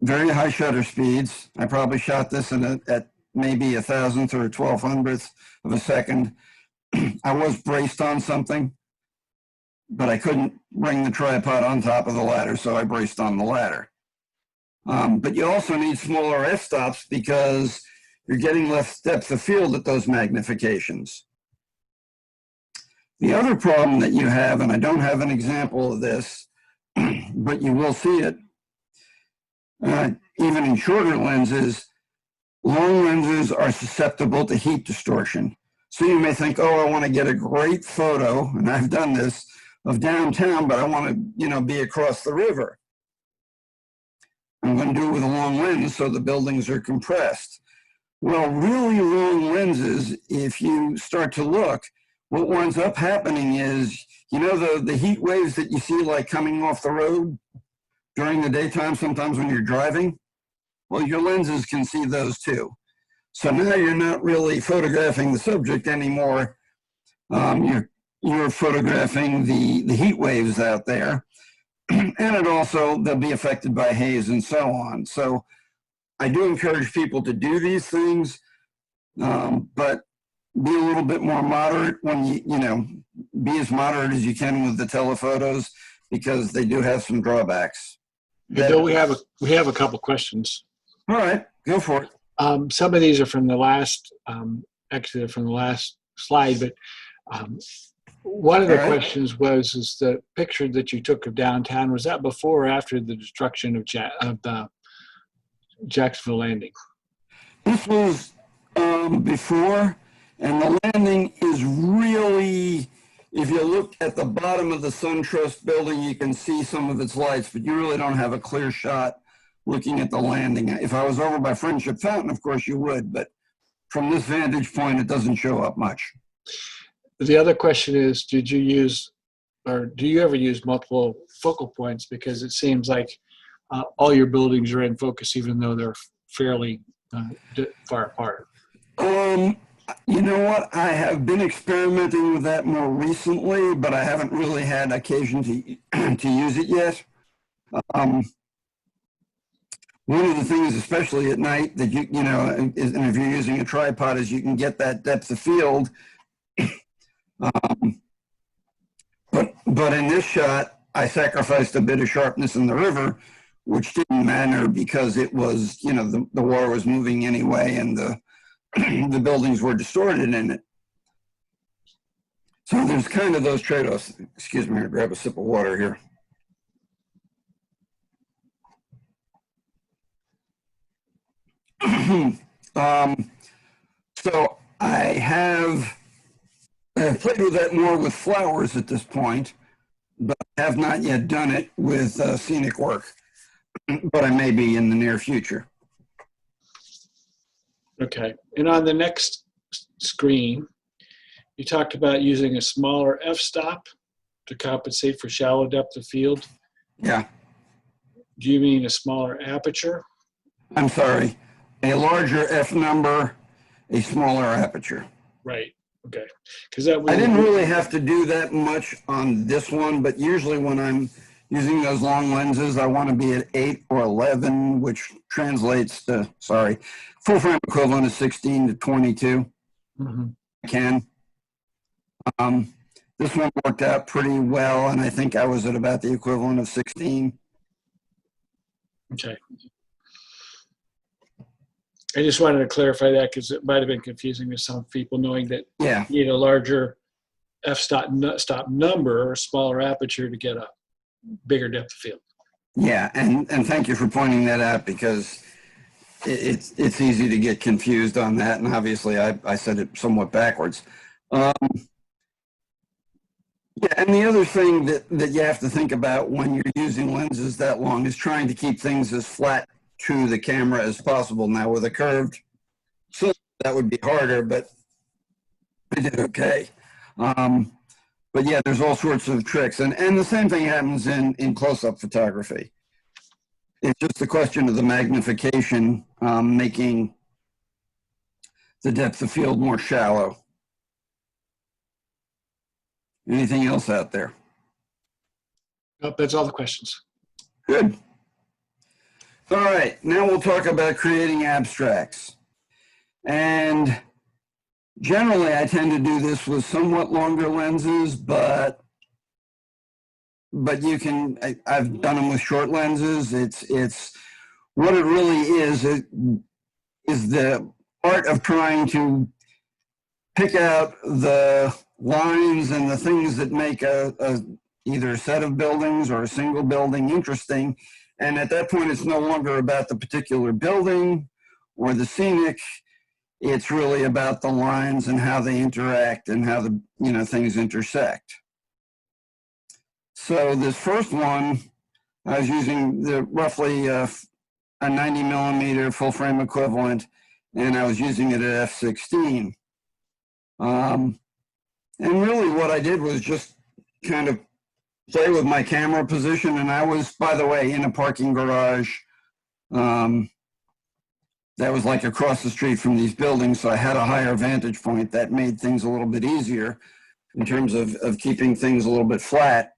very high shutter speeds. I probably shot this at maybe 1,000th or 1,200th of a second. I was braced on something, but I couldn't bring the tripod on top of the ladder, so I braced on the ladder. But you also need smaller f-stops because you're getting less depth of field at those magnifications. The other problem that you have, and I don't have an example of this, but you will see it, even in shorter lenses, long lenses are susceptible to heat distortion. So you may think, oh, I want to get a great photo, and I've done this, of downtown, but I want to, be across the river. I'm going to do it with a long lens so the buildings are compressed. Well, really long lenses, if you start to look, what winds up happening is, the heat waves that you see like coming off the road during the daytime, sometimes when you're driving, well, your lenses can see those too. So now you're not really photographing the subject anymore. You're photographing the heat waves out there. And they'll be affected by haze and so on. So I do encourage people to do these things, but be a little bit more moderate when be as moderate as you can with the telephotos, because they do have some drawbacks. Bill, we have a couple questions. All right, go for it. Some of these are from the last, actually from the last slide, but one of the questions is the picture that you took of downtown, was that before or after the destruction of the Jacksonville Landing? This was before, and the landing is really, if you look at the bottom of the SunTrust building, you can see some of its lights, but you really don't have a clear shot looking at the landing. If I was over by Friendship Fountain, of course you would, but from this vantage point, it doesn't show up much. The other question is, did you use, or do you ever use multiple focal points? Because it seems like all your buildings are in focus, even though they're fairly far apart. You know what? I have been experimenting with that more recently, but I haven't really had occasion to to use it yet. Um, One of the things, especially at night, that you know, and if you're using a tripod, is you can get that depth of field. Um, but in this shot, I sacrificed a bit of sharpness in the river, which didn't matter because it was, you know, the water was moving anyway, and the the buildings were distorted in it. So there's kind of those trade-offs. Excuse me, I'll grab a sip of water here. So I've played with that more with flowers at this point, but have not yet done it with scenic work, but I may be in the near future. Okay. And on the next screen, you talked about using a smaller f-stop to compensate for shallow depth of field. Yeah. Do you mean a smaller aperture? I'm sorry. A larger f number, a smaller aperture. Right. Okay. Because that was. I didn't really have to do that much on this one, but usually when I'm using those long lenses, I want to be at 8 or 11, which translates to, sorry, full frame equivalent is 16 to 22. Mm-hmm. I can. This one worked out pretty well, and I think I was at about the equivalent of 16. Okay. I just wanted to clarify that because it might have been confusing to some people, knowing that Yeah. you need a larger f-stop number or smaller aperture to get a bigger depth of field. Yeah, and thank you for pointing that out, because it's easy to get confused on that, and obviously I said it somewhat backwards. Yeah, and the other thing that you have to think about when you're using lenses that long is trying to keep things as flat to the camera as possible. Now with a curved cylinder, that would be harder, but I did okay. But yeah, there's all sorts of tricks, and the same thing happens in close-up photography. It's just a question of the magnification, making the depth of field more shallow. Anything else out there? Nope, that's all the questions. Good. All right, now we'll talk about creating abstracts. And generally, I tend to do this with somewhat longer lenses, but you can, I've done them with short lenses. It's what it really is the art of trying to pick out the lines and the things that make either a set of buildings or a single building interesting. And at that point, it's no longer about the particular building or the scenic. It's really about the lines and how they interact and how the things intersect. So this first one, I was using the roughly a 90 millimeter full frame equivalent, and I was using it at f16. And really what I did was just kind of play with my camera position, and I was, by the way, in a parking garage that was like across the street from these buildings, so I had a higher vantage point that made things a little bit easier in terms of keeping things a little bit flat.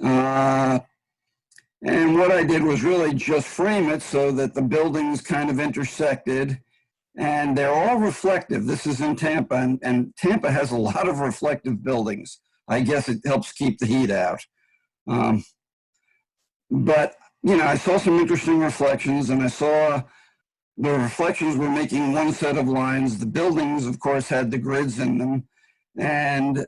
And what I did was really just frame it so that the buildings kind of intersected, and they're all reflective. This is in Tampa, and Tampa has a lot of reflective buildings. I guess it helps keep the heat out. But, I saw some interesting reflections, and I saw the reflections were making one set of lines. The buildings, of course, had the grids in them, and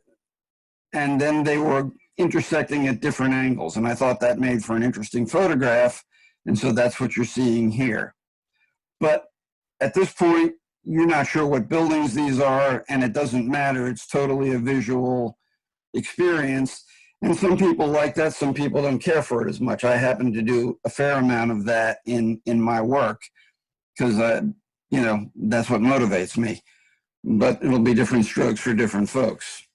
then they were intersecting at different angles, and I thought that made for an interesting photograph, and so that's what you're seeing here. But at this point, you're not sure what buildings these are, and it doesn't matter. It's totally a visual experience, and some people like that, some people don't care for it as much. I happen to do a fair amount of that in my work, because that's what motivates me. but it'll be different strokes for different folks.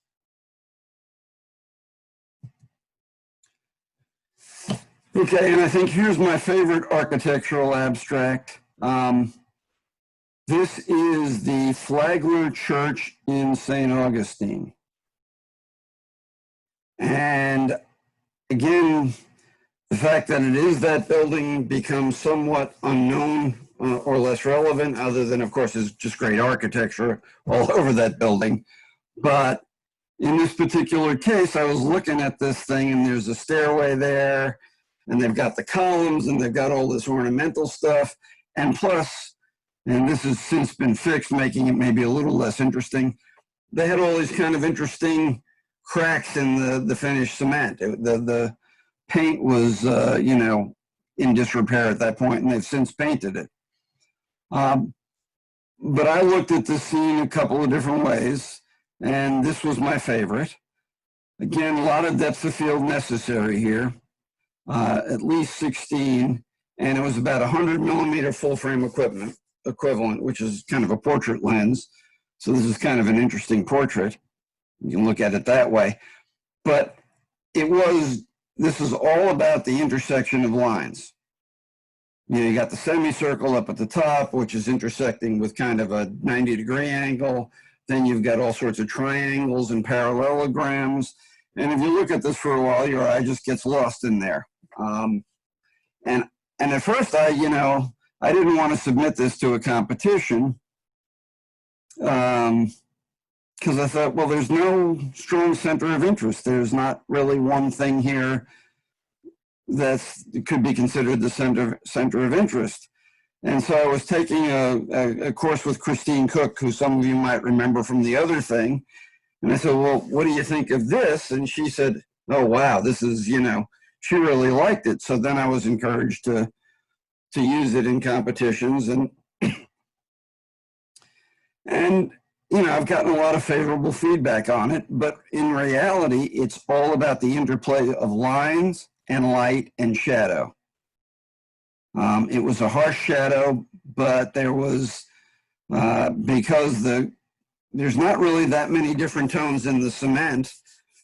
Okay, and I think here's my favorite architectural abstract. This is the Flagler Church in St. Augustine. And again, the fact that it is that building becomes somewhat unknown or less relevant, other than, of course, there's just great architecture all over that building. But in this particular case, I was looking at this thing, and there's a stairway there, and they've got the columns, and they've got all this ornamental stuff. And plus, and this has since been fixed, making it maybe a little less interesting, they had all these kind of interesting cracks in the finished cement. The paint was, you know, in disrepair at that point, and they've since painted it. But I looked at this scene a couple of different ways, and this was my favorite. Again, a lot of depth of field necessary here, at least 16, and it was about 100 millimeter full frame equivalent, which is kind of a portrait lens. So this is kind of an interesting portrait. You can look at it that way. But this is all about the intersection of lines. You know, you got the semicircle up at the top, which is intersecting with kind of a 90-degree angle. Then you've got all sorts of triangles and parallelograms. And if you look at this for a while, your eye just gets lost in there. And at first, I didn't want to submit this to a competition because I thought, well, there's no strong center of interest. There's not really one thing here that could be considered the center of interest. And so I was taking a course with Christine Cook, who some of you might remember from the other thing. And I said, well, what do you think of this? And she said, oh, wow, this is, you know, she really liked it. So then I was encouraged to use it in competitions. And you know, I've gotten a lot of favorable feedback on it, but in reality, it's all about the interplay of lines and light and shadow. It was a harsh shadow, but there was, because there's not really that many different tones in the cement,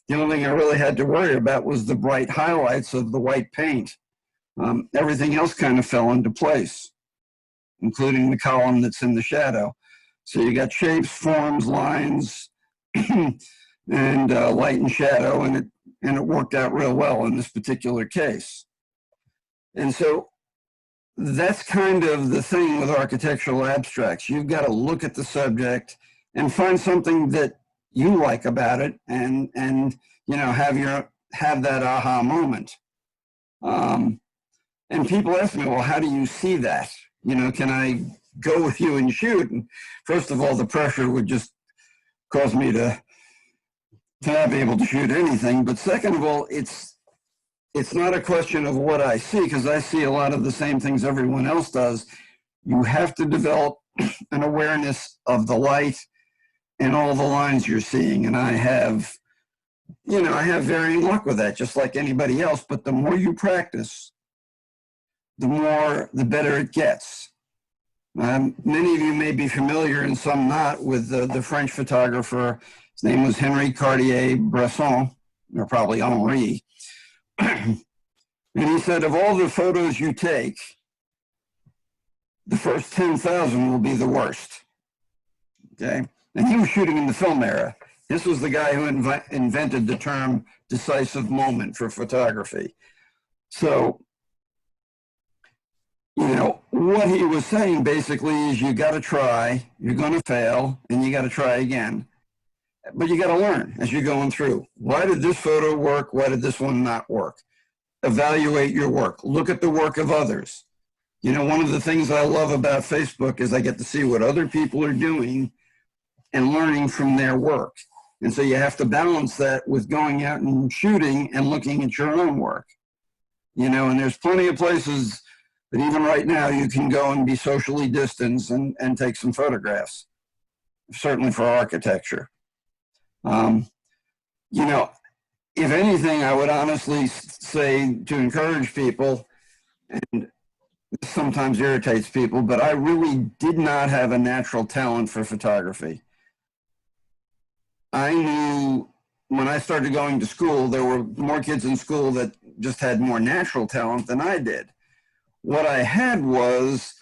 the only thing I really had to worry about was the bright highlights of the white paint. Everything else kind of fell into place, including the column that's in the shadow. So you got shapes, forms, lines, and light and shadow, and it worked out real well in this particular case. And so that's kind of the thing with architectural abstracts. You've got to look at the subject and find something that you like about it, and you know, have that aha moment. And people ask me, well, how do you see that? You know, can I go with you and shoot? And first of all, the pressure would just cause me to not be able to shoot anything. But second of all, it's not a question of what I see, because I see a lot of the same things everyone else does. You have to develop an awareness of the light and all the lines you're seeing. And I have varying luck with that, just like anybody else. But the more you practice, the better it gets. Many of you may be familiar, and some not, with the French photographer. His name was Henri Cartier-Bresson, or probably Henri. And he said, of all the photos you take, the first 10,000 will be the worst. Okay? And he was shooting in the film era. This was the guy who invented the term decisive moment for photography. So, you know, what he was saying basically is you got to try, you're going to fail, and you got to try again. But you got to learn as you're going through. Why did this photo work? Why did this one not work? Evaluate your work. Look at the work of others. You know, one of the things I love about Facebook is I get to see what other people are doing and learning from their work. And so you have to balance that with going out and shooting and looking at your own work. You know, and there's plenty of places that even right now you can go and be socially distanced and take some photographs, certainly for architecture. You know, if anything, I would honestly say to encourage people, and this sometimes irritates people, but I really did not have a natural talent for photography. I knew when I started going to school, there were more kids in school that just had more natural talent than I did. What I had was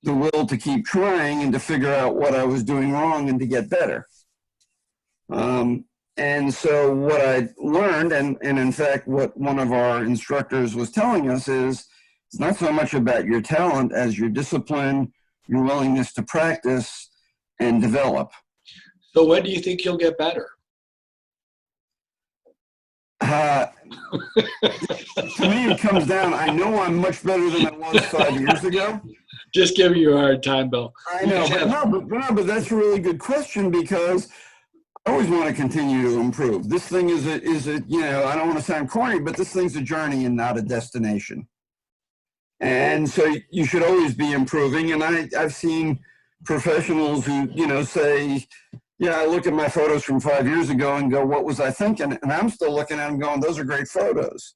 the will to keep trying and to figure out what I was doing wrong and to get better. And so what I learned, and in fact, what one of our instructors was telling us is, it's not so much about your talent as your discipline, your willingness to practice and develop. So when do you think you'll get better? To me, it comes down, I know I'm much better than I was 5 years ago. Just giving you a hard time, Bill. I know, but that's a really good question, because I always want to continue to improve. This thing is a, you know, I don't want to sound corny, but this thing's a journey and not a destination. And so you should always be improving. And I've seen professionals who, you know, say, yeah, I look at my photos from 5 years ago and go, what was I thinking? And I'm still looking at them going, those are great photos.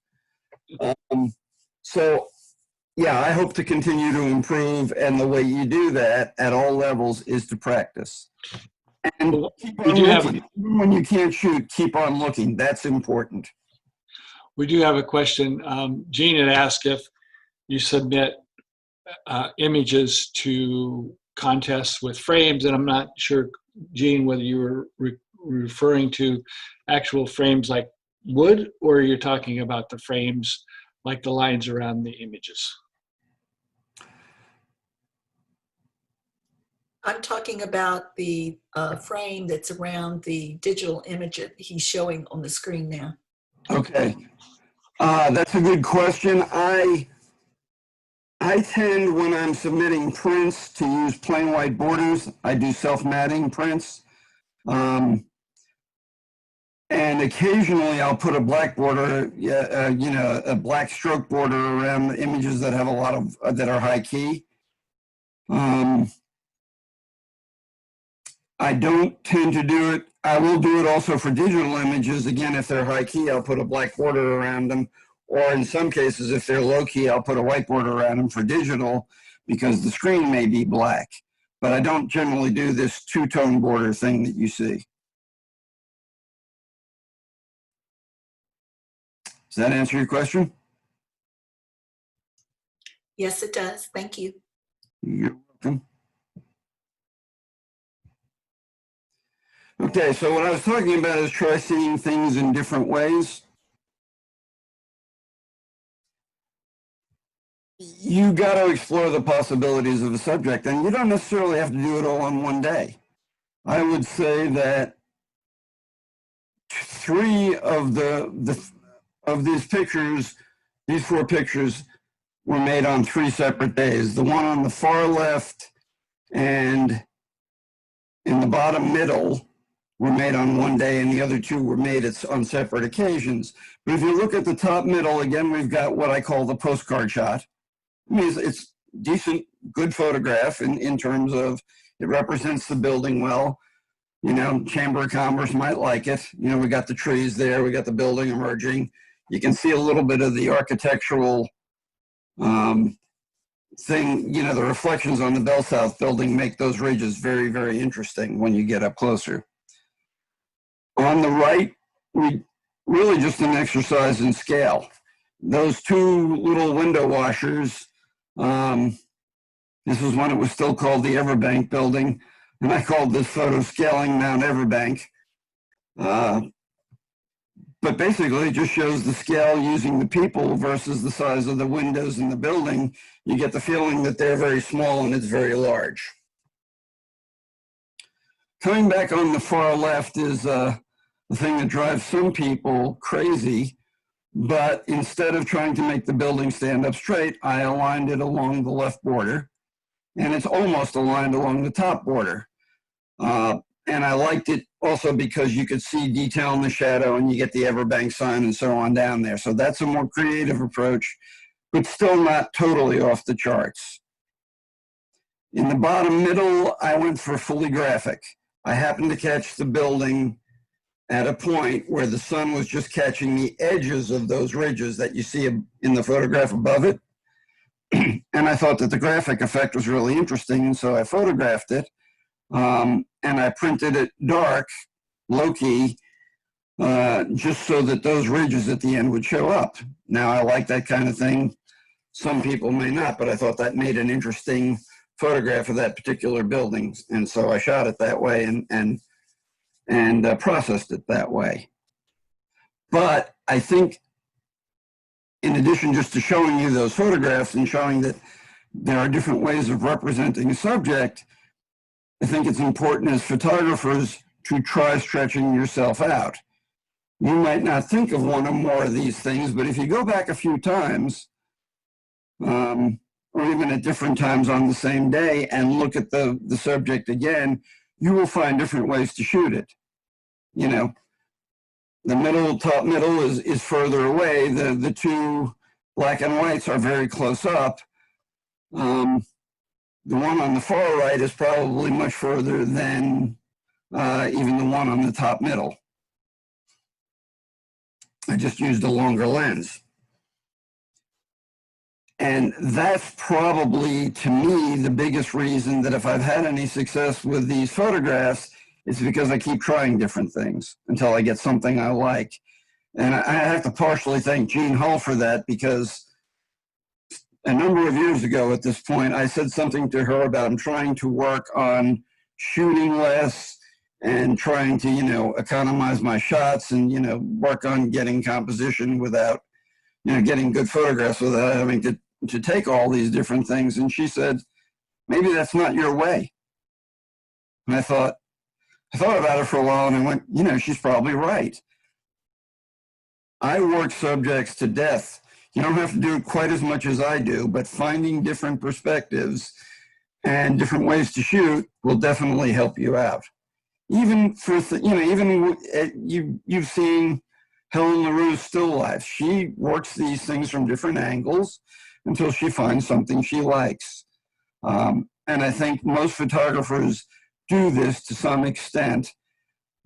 So yeah, I hope to continue to improve. And the way you do that at all levels is to practice. And keep on looking. Even when you can't shoot, keep on looking. That's important. We do have a question. Gene had asked if you submit images to contests with frames, and I'm not sure, Gene, whether you were referring to actual frames like wood, or you're talking about the frames like the lines around the images. I'm talking about the frame that's around the digital image that he's showing on the screen now. Okay, that's a good question. I tend, when I'm submitting prints, to use plain white borders. I do self-matting prints. And occasionally I'll put a black border, you know, a black stroke border around the images that have a lot of, that are high key. I don't tend to do it. I will do it also for digital images. Again, if they're high key, I'll put a black border around them. Or in some cases, if they're low key, I'll put a white border around them for digital, because the screen may be black. But I don't generally do this two-tone border thing that you see. Does that answer your question? Yes, it does. Thank you. You're welcome. Okay, so what I was talking about is try seeing things in different ways. You got to explore the possibilities of a subject, and you don't necessarily have to do it all in one day. I would say that 3 of these pictures, these 4 pictures, were made on 3 separate days. The one on the far left and in the bottom middle were made on one day, and the other 2 were made on separate occasions. But if you look at the top middle, again, we've got what I call the postcard shot. I mean, it's decent, good photograph in terms of it represents the building well. You know, Chamber of Commerce might like it. You know, we got the trees there, we got the building emerging. You can see a little bit of the architectural thing, you know, the reflections on the Bell South building make those ridges very, very interesting when you get up closer. On the right, we really just an exercise in scale. Those 2 little window washers, this was when it was still called the Everbank building, and I called this photo Scaling Mount Everbank. But basically it just shows the scale using the people versus the size of the windows in the building. You get the feeling that they're very small and it's very large. Coming back on the far left is the thing that drives some people crazy, but instead of trying to make the building stand up straight, I aligned it along the left border, and it's almost aligned along the top border. And I liked it also because you could see detail in the shadow and you get the Everbank sign and so on down there. So that's a more creative approach, but still not totally off the charts. In the bottom middle, I went for fully graphic. I happened to catch the building at a point where the sun was just catching the edges of those ridges that you see in the photograph above it. And I thought that the graphic effect was really interesting, and so I photographed it. And I printed it dark low-key, just so that those ridges at the end would show up. Now, I like that kind of thing. Some people may not, but I thought that made an interesting photograph of that particular building. And so I shot it that way and processed it that way. But I think in addition just to showing you those photographs and showing that there are different ways of representing a subject, I think it's important as photographers to try stretching yourself out. You might not think of one or more of these things, but if you go back a few times, or even at different times on the same day and look at the subject again, you will find different ways to shoot it. You know, the top middle is further away. The two black and whites are very close up. The one on the far right is probably much further than even the one on the top middle. I just used a longer lens. And that's probably, to me, the biggest reason that if I've had any success with these photographs, it's because I keep trying different things until I get something I like. And I have to partially thank Jean Hull for that, because a number of years ago at this point, I said something to her about I'm trying to work on shooting less and trying to, you know, economize my shots and, you know, work on getting composition without, you know, getting good photographs without having to take all these different things. And she said, maybe that's not your way. And I thought about it for a while and I went, you know, she's probably right. I work subjects to death. You don't have to do it quite as much as I do, but finding different perspectives and different ways to shoot will definitely help you out. Even for, you know, even you've seen Helen LaRue's still life. She works these things from different angles until she finds something she likes. And I think most photographers do this to some extent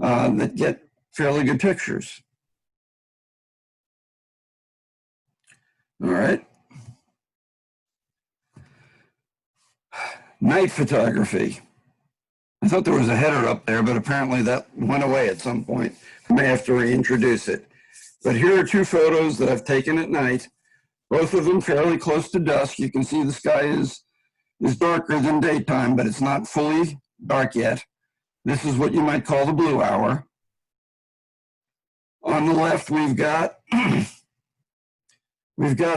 that get fairly good pictures. All right. Night photography. I thought there was a header up there, but apparently that went away at some point. I may have to reintroduce it. But here are two photos that I've taken at night, both of them fairly close to dusk. You can see the sky is darker than daytime, but it's not fully dark yet. This is what you might call the blue hour. On the left, we've got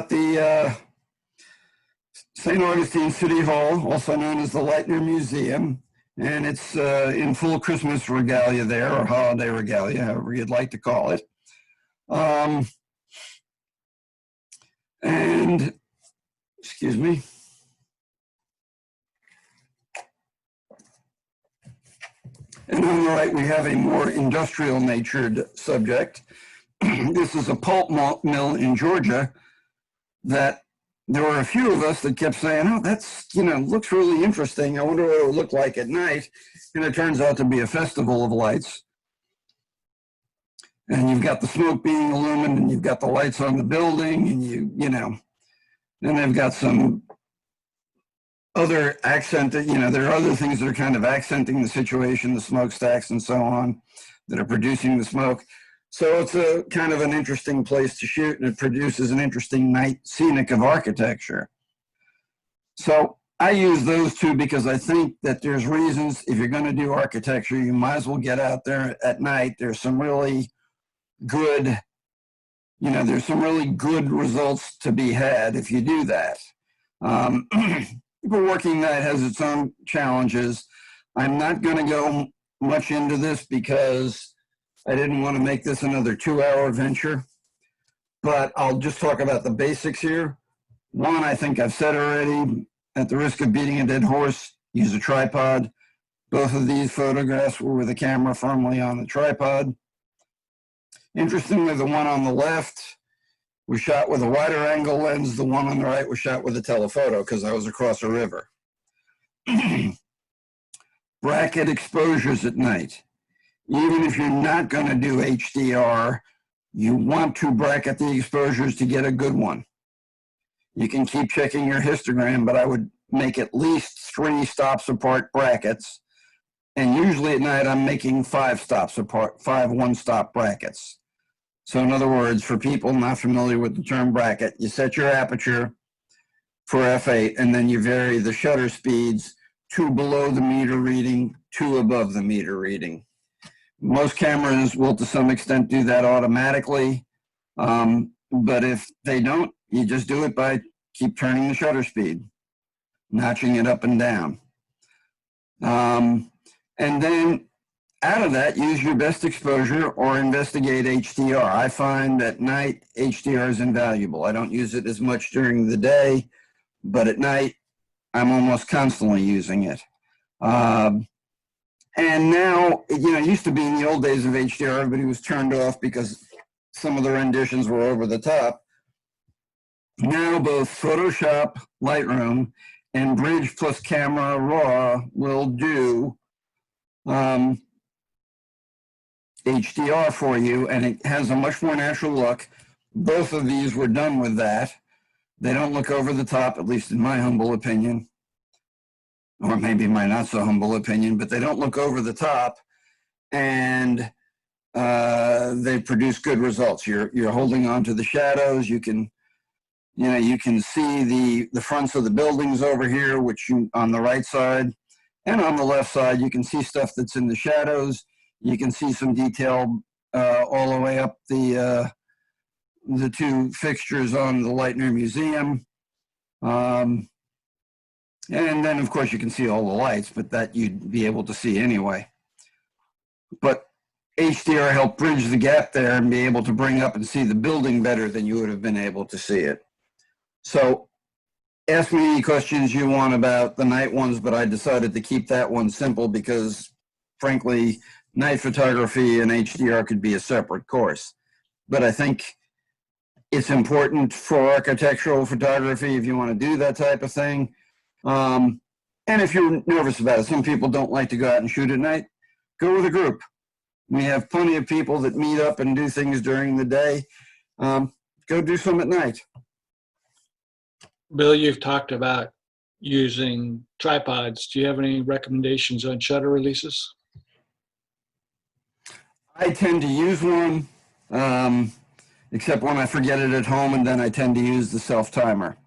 the St. Augustine City Hall, also known as the Leitner Museum, and it's in full Christmas regalia there, or holiday regalia, however you'd like to call it. And, excuse me. And on the right, we have a more industrial natured subject. This is a pulp mill in Georgia that there were a few of us that kept saying, oh, that's, you know, looks really interesting. I wonder what it would look like at night. And it turns out to be a festival of lights. And you've got the smoke being illuminated, and you've got the lights on the building, and you know, then they've got some other accented, you know, there are other things that are kind of accenting the situation, the smokestacks and so on, that are producing the smoke. So it's a kind of an interesting place to shoot, and it produces an interesting night scenic of architecture. So I use those two because I think that there's reasons, if you're going to do architecture, you might as well get out there at night. There's some really good, you know, there's some really good results to be had if you do that. People working night has its own challenges. I'm not going to go much into this because I didn't want to make this another 2-hour venture, but I'll just talk about the basics here. One, I think I've said already, at the risk of beating a dead horse, use a tripod. Both of these photographs were with a camera firmly on the tripod. Interestingly, the one on the left was shot with a wider angle lens. The one on the right was shot with a telephoto because I was across a river. Bracket exposures at night. Even if you're not going to do HDR, you want to bracket the exposures to get a good one. You can keep checking your histogram, but I would make at least 3 stops apart brackets. And usually at night, I'm making 5 stops apart, 5 one-stop brackets. So in other words, for people not familiar with the term bracket, you set your aperture for f8, and then you vary the shutter speeds, 2 below the meter reading, 2 above the meter reading. Most cameras will to some extent do that automatically, but if they don't, you just do it by keep turning the shutter speed, notching it up and down. And then out of that, use your best exposure or investigate HDR. I find at night HDR is invaluable. I don't use it as much during the day, but at night I'm almost constantly using it. And now, you know, it used to be in the old days of HDR, everybody was turned off because some of the renditions were over the top. Now both Photoshop, Lightroom, and Bridge plus Camera Raw will do HDR for you, and it has a much more natural look. Both of these were done with that. They don't look over the top, at least in my humble opinion, or maybe my not so humble opinion, but they don't look over the top, and they produce good results. You're holding on to the shadows. You can, you know, you can see the fronts of the buildings over here, which on the right side, and on the left side, you can see stuff that's in the shadows. You can see some detail all the way up the 2 fixtures on the Lightner Museum. And then, of course, you can see all the lights, but that you'd be able to see anyway. But HDR helped bridge the gap there and be able to bring up and see the building better than you would have been able to see it. So ask me any questions you want about the night ones, but I decided to keep that one simple because, frankly, night photography and HDR could be a separate course. But I think it's important for architectural photography if you want to do that type of thing. And if you're nervous about it, some people don't like to go out and shoot at night, go with a group. We have plenty of people that meet up and do things during the day. Go do some at night. Bill, you've talked about using tripods. Do you have any recommendations on shutter releases? I tend to use one, except when I forget it at home, and then I tend to use the self-timer.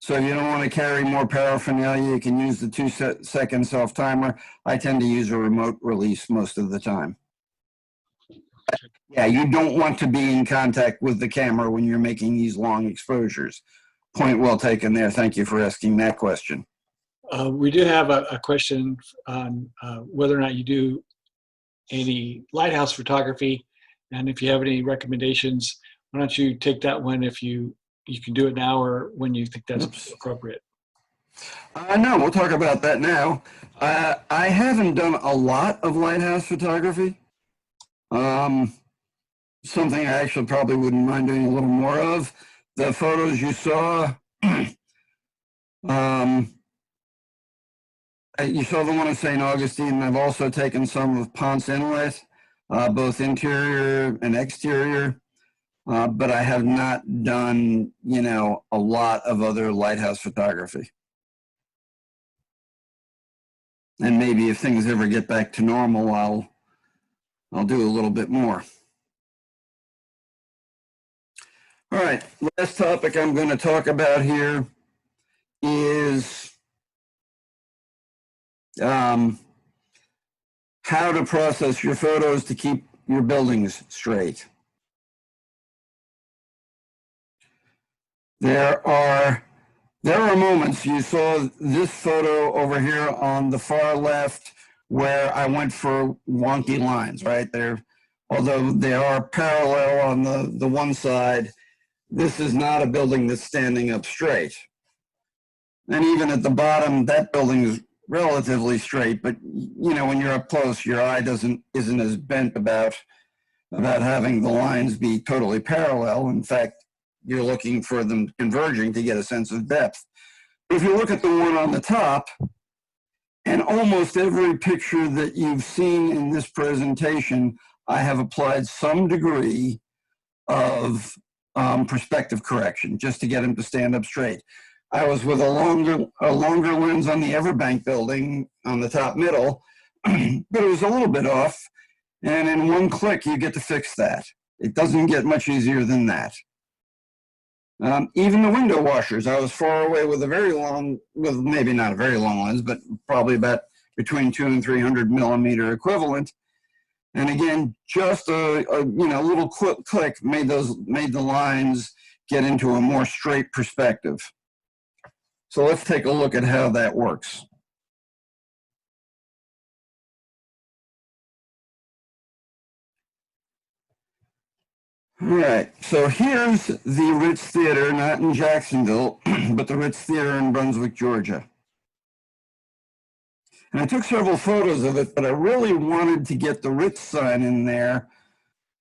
So if you don't want to carry more paraphernalia, you can use the 2-second self-timer. I tend to use a remote release most of the time. Yeah, you don't want to be in contact with the camera when you're making these long exposures. Point well taken there. Thank you for asking that question. We do have a question on whether or not you do any lighthouse photography, and if you have any recommendations. Why don't you take that one if you can do it now or when you think that's appropriate. No, we'll talk about that now. I haven't done a lot of lighthouse photography. Something I actually probably wouldn't mind doing a little more of. The photos you saw, you saw the one of St. Augustine. I've also taken some of Ponce Inlet, both interior and exterior. But I have not done, you know, a lot of other lighthouse photography. And maybe if things ever get back to normal, I'll do a little bit more. All right, last topic I'm going to talk about here is how to process your photos to keep your buildings straight. There are moments, you saw this photo over here on the far left where I went for wonky lines, right? Although they are parallel on the one side, this is not a building that's standing up straight. And even at the bottom, that building is relatively straight, but you know, when you're up close, your eye isn't as bent about having the lines be totally parallel. In fact, you're looking for them converging to get a sense of depth. If you look at the one on the top, and almost every picture that you've seen in this presentation, I have applied some degree of perspective correction just to get them to stand up straight. I was with a longer lens on the Everbank building on the top middle, but it was a little bit off. And in one click, you get to fix that. It doesn't get much easier than that. Even the window washers, I was far away with a very long, with maybe not a very long lens, but probably about between 200 and 300 millimeter equivalent. And again, just a little click made the lines get into a more straight perspective. So let's take a look at how that works. All right, so here's the Ritz Theater, not in Jacksonville, but the Ritz Theater in Brunswick, Georgia. And I took several photos of it, but I really wanted to get the Ritz sign in there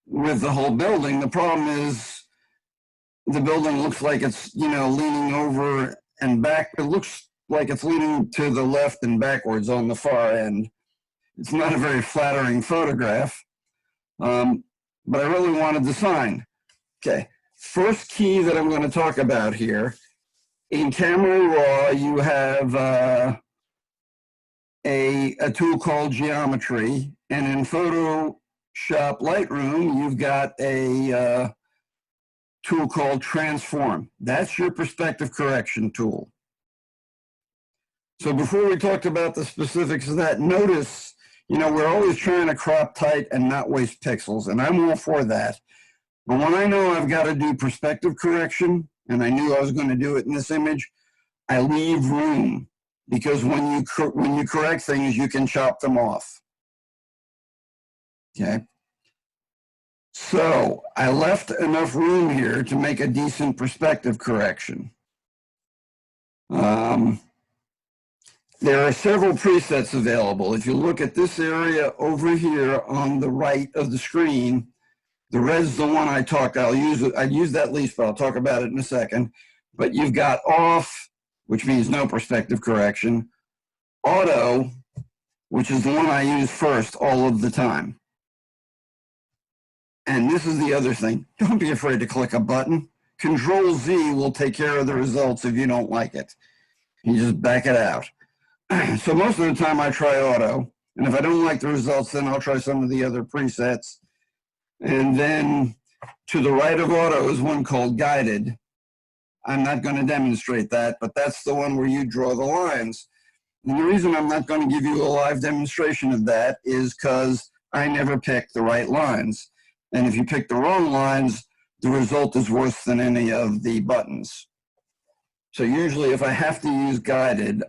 with the whole building. The problem is the building looks like it's, leaning over and back. It looks like it's leaning to the left and backwards on the far end. It's not a very flattering photograph, but I really wanted the sign. Okay, first key that I'm going to talk about here. In Camera Raw, you have a tool called Geometry, and in Photoshop Lightroom, you've got a tool called Transform. That's your perspective correction tool. So before we talked about the specifics of that, notice, we're always trying to crop tight and not waste pixels, and I'm all for that. But when I know I've got to do perspective correction, and I knew I was going to do it in this image, I leave room, because when you correct things, you can chop them off. Okay. So I left enough room here to make a decent perspective correction. There are several presets available. If you look at this area over here on the right of the screen, the red's the one I talked. I'd use that least, but I'll talk about it in a second. But you've got off, which means no perspective correction, auto, which is the one I use first all of the time. And this is the other thing. Don't be afraid to click a button. Control Z will take care of the results if you don't like it. You just back it out. So most of the time I try auto. And if I don't like the results, then I'll try some of the other presets. And then to the right of auto is one called guided. I'm not going to demonstrate that, but that's the one where you draw the lines. And the reason I'm not going to give you a live demonstration of that is because I never pick the right lines. And if you pick the wrong lines, the result is worse than any of the buttons. So usually if I have to use guided,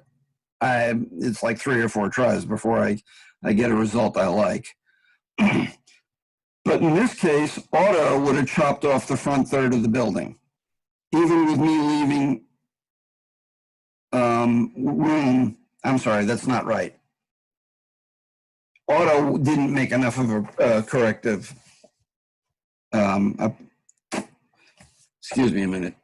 it's like 3 or 4 tries before I get a result I like. But in this case, auto would have chopped off the front third of the building. Even with me leaving room, I'm sorry, that's not right. Auto didn't make enough of a corrective. Excuse me a minute.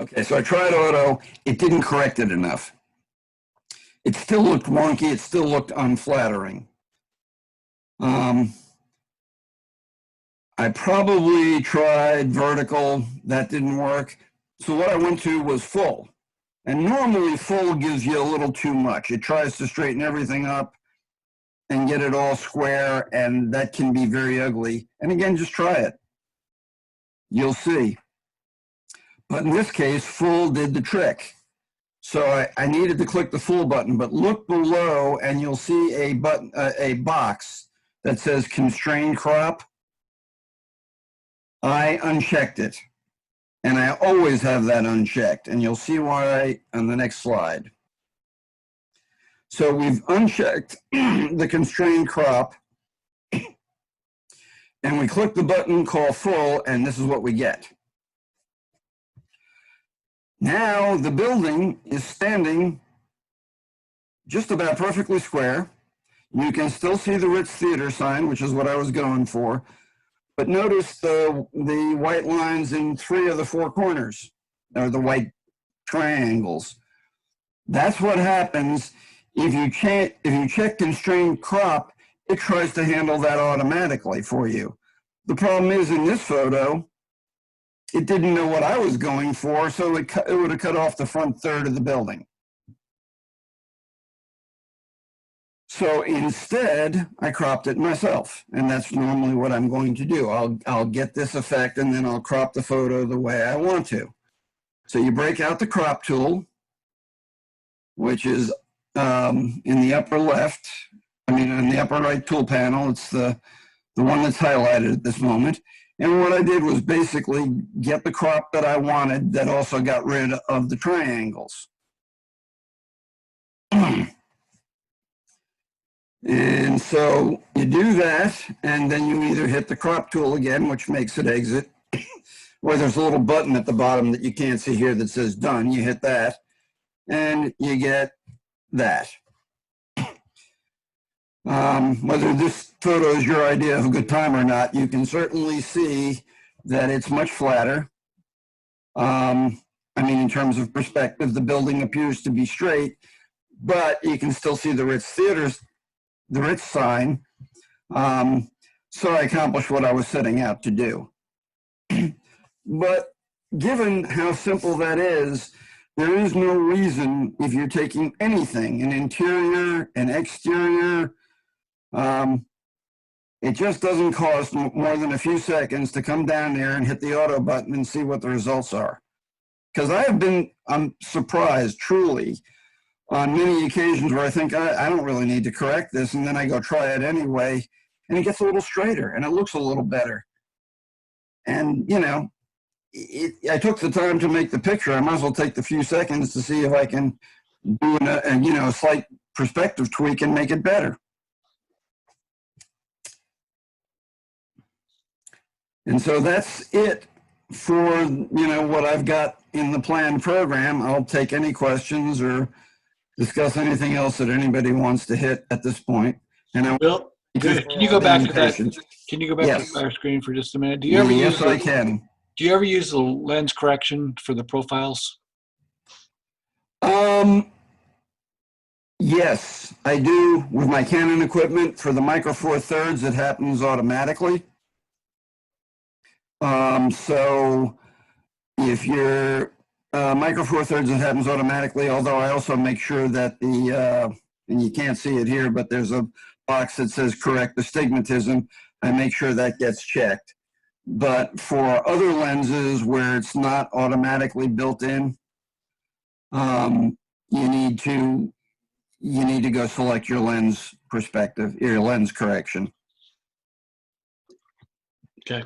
Okay, so I tried auto. It didn't correct it enough. It still looked wonky. It still looked unflattering. I probably tried vertical. That didn't work. So what I went to was full. And normally full gives you a little too much. It tries to straighten everything up and get it all square, and that can be very ugly. And again, just try it. You'll see. But in this case, full did the trick. So I needed to click the full button, but look below and you'll see a button, a box that says constrain crop. I unchecked it, and I always have that unchecked, and you'll see why on the next slide. So we've unchecked the constrain crop, and we click the button called full, and this is what we get. Now the building is standing just about perfectly square. You can still see the Ritz Theater sign, which is what I was going for. But notice the white lines in 3 of the 4 corners, or the white triangles. That's what happens if you check constrained crop. It tries to handle that automatically for you. The problem is in this photo, it didn't know what I was going for, so it would have cut off the front third of the building. So instead, I cropped it myself, and that's normally what I'm going to do. I'll get this effect, and then I'll crop the photo the way I want to. So you break out the crop tool, which is in the upper left. I mean, in the upper right tool panel. It's the one that's highlighted at this moment. And what I did was basically get the crop that I wanted that also got rid of the triangles. And so you do that, and then you either hit the crop tool again, which makes it exit, or there's a little button at the bottom that you can't see here that says done. You hit that, and you get that. Whether this photo is your idea of a good time or not, you can certainly see that it's much flatter. I mean, in terms of perspective, the building appears to be straight, but you can still see the Ritz sign. So I accomplished what I was setting out to do. But given how simple that is, there is no reason, if you're taking anything, an interior, an exterior, it just doesn't cost more than a few seconds to come down there and hit the auto button and see what the results are. Because I'm surprised, truly, on many occasions where I think I don't really need to correct this, and then I go try it anyway, and it gets a little straighter and it looks a little better. And, you know, I took the time to make the picture. I might as well take the few seconds to see if I can do a slight perspective tweak and make it better. And so that's it for, what I've got in the planned program. I'll take any questions or discuss anything else that anybody wants to hit at this point. And Bill, can you go back to that? Can you go back to the fire screen for just a minute? Do you ever Yes, I can. Do you ever use the lens correction for the profiles? Yes, I do with my Canon equipment. For the Micro Four Thirds, it happens automatically. So if you're Micro Four Thirds, it happens automatically, although I also make sure that and you can't see it here, but there's a box that says correct astigmatism. I make sure that gets checked. But for other lenses where it's not automatically built in, you need to go select your lens perspective, your lens correction. Okay.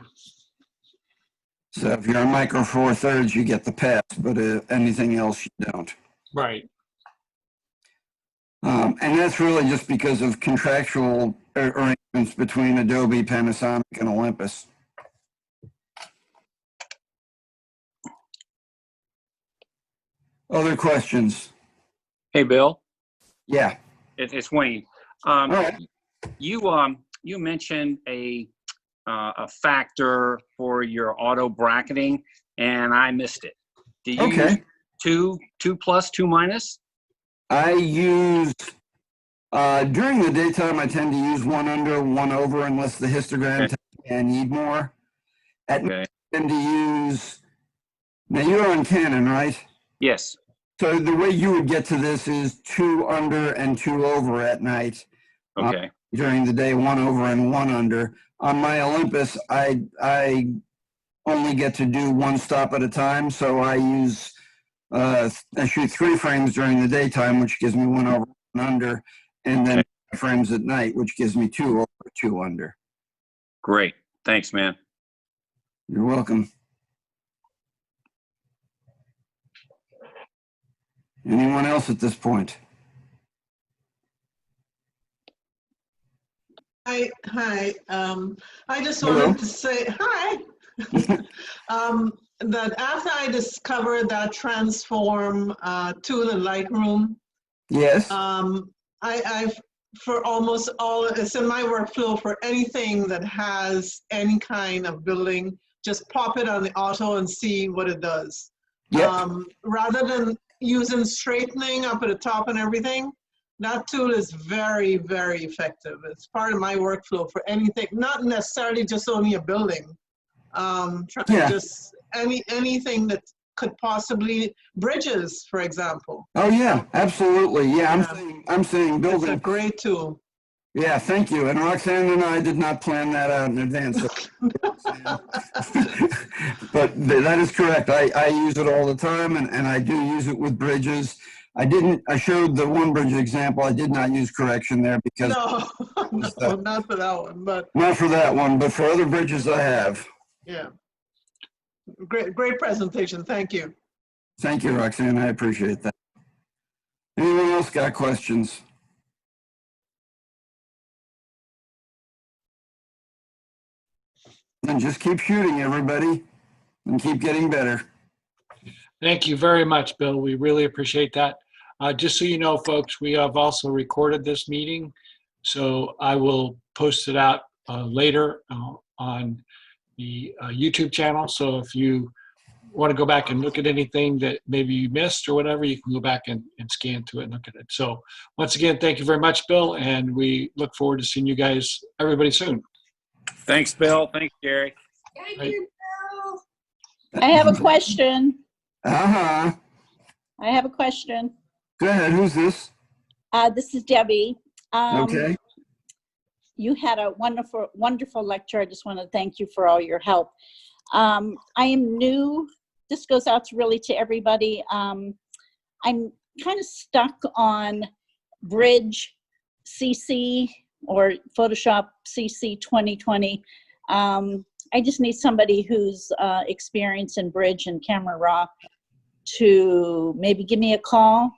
So if you're a Micro Four Thirds, you get the pass, but anything else, you don't. Right. And that's really just because of contractual arrangements between Adobe, Panasonic, and Olympus. Other questions? Hey, Bill. Yeah. It's Wayne. All right. You mentioned a factor for your auto bracketing, and I missed it. Do you use two plus, two minus? I use during the daytime. I tend to use one under, one over, unless the histogram tells me I need more. At night, I tend to use. Now you're on Canon, right? Yes. So the way you would get to this is 2 under and 2 over at night. Okay. During the day, 1 over and 1 under. On my Olympus, I only get to do 1 stop at a time, so I use I shoot 3 frames during the daytime, which gives me 1 over, 1 under, and then 5 frames at night, which gives me 2 over, 2 under. Great. Thanks, man. You're welcome. Anyone else at this point? Hi. I just wanted to say hi. That after I discovered that transform tool in Lightroom, Yes. I've for almost all, it's in my workflow for anything that has any kind of building, just pop it on the auto and see what it does. Yep. Rather than using straightening up at the top and everything, that tool is very, very effective. It's part of my workflow for anything, not necessarily just only a building. Just anything that could possibly, bridges, for example. Oh yeah, absolutely. Yeah, I'm saying building. It's a great tool. Yeah, thank you. And Roxanne and I did not plan that out in advance. So but that is correct. I use it all the time, and I do use it with bridges. I showed the one bridge example. I did not use correction there because No, was no, not for that one, but not for that one, but for other bridges I have. yeah. Great presentation. Thank you. Thank you, Roxanne. I appreciate that. Anyone else got questions? Then just keep shooting, everybody, and keep getting better. Thank you very much, Bill. We really appreciate that. Just so you know, folks, we have also recorded this meeting, so I will post it out later on the YouTube channel. So if you want to go back and look at anything that maybe you missed or whatever, you can go back and scan to it and look at it. So once again, thank you very much, Bill, and we look forward to seeing you guys, everybody, soon. Thanks, Bill. Thanks, Jerry. Thank Right. you, Bill. I have a question. Uh-huh. I have a question. Go ahead. Who's this? This is Debbie. Okay. You had a wonderful, wonderful lecture. I just want to thank you for all your help. I am new. This goes out really to everybody. I'm kind of stuck on Bridge CC or Photoshop CC 2020. I just need somebody who's experienced in Bridge and Camera Raw to maybe give me a call.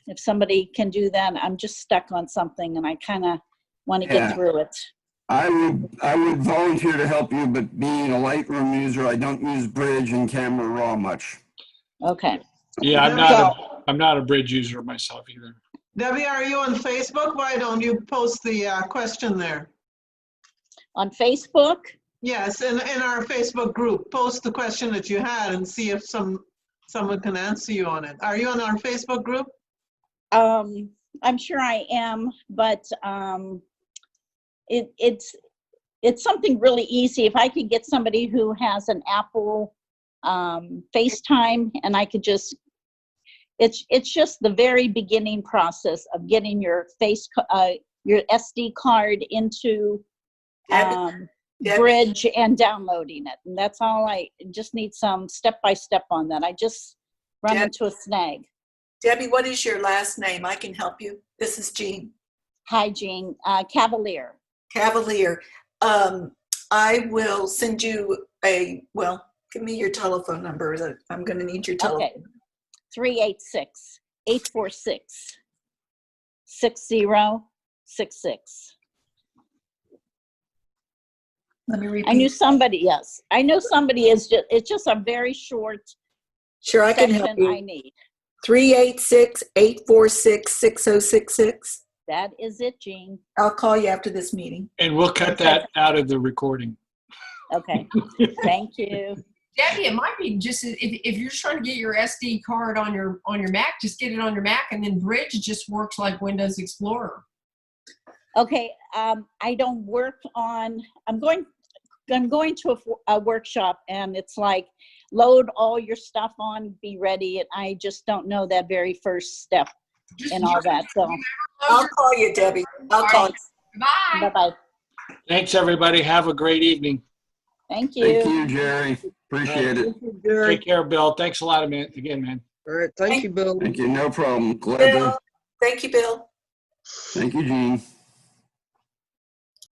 If somebody can do that, I'm just stuck on something and I kind of want to Yeah. get through it. I would volunteer to help you, but being a Lightroom user, I don't use Bridge and Camera Raw much. Okay. Yeah, I'm not a Bridge user myself either. Debbie, are you on Facebook? Why don't you post the question there? On Facebook? Yes, in our Facebook group, post the question that you had and see if someone can answer you on it. Are you on our Facebook group? I'm sure I am, but it's something really easy. If I could get somebody who has an Apple FaceTime, and I could just, it's just the very beginning process of getting your your SD card into Debbie, Bridge and downloading it. And that's all. I just need some step-by-step on that. I just run Deb- into a snag. Debbie, what is your last name? I can help you. This is Jean Hi, Jean. Cavalier. Cavalier. I will send you well, give me your telephone number. I'm going to need your telephone. Okay. 386-846-6066. Let me repeat. I knew somebody, yes. I know somebody is just, it's just a very short Sure, I can help section I you. need. 386-846-6066. That is it, Jean. I'll call you after this meeting. And we'll cut that out of the recording. Okay. Thank you. Debbie, it might be just if you're trying to get your SD card on your Mac, just get it on your Mac, and then Bridge just works like Windows Explorer. Okay. I don't work on, I'm going to a workshop, and it's like load all your stuff on, be ready. And I just don't know that very first step and all that. So I'll call you, Debbie. I'll call you. Bye. bye-bye. Thanks, everybody. Have a great evening. Thank you. Thank you, Jerry. Appreciate it. Take care, Bill. Thanks a lot, man. Again, man. All right, thank you, Bill. Thank you. No problem. Glad Bill. to. Thank you, Bill. Thank you, Jean.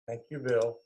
Thank you, Bill.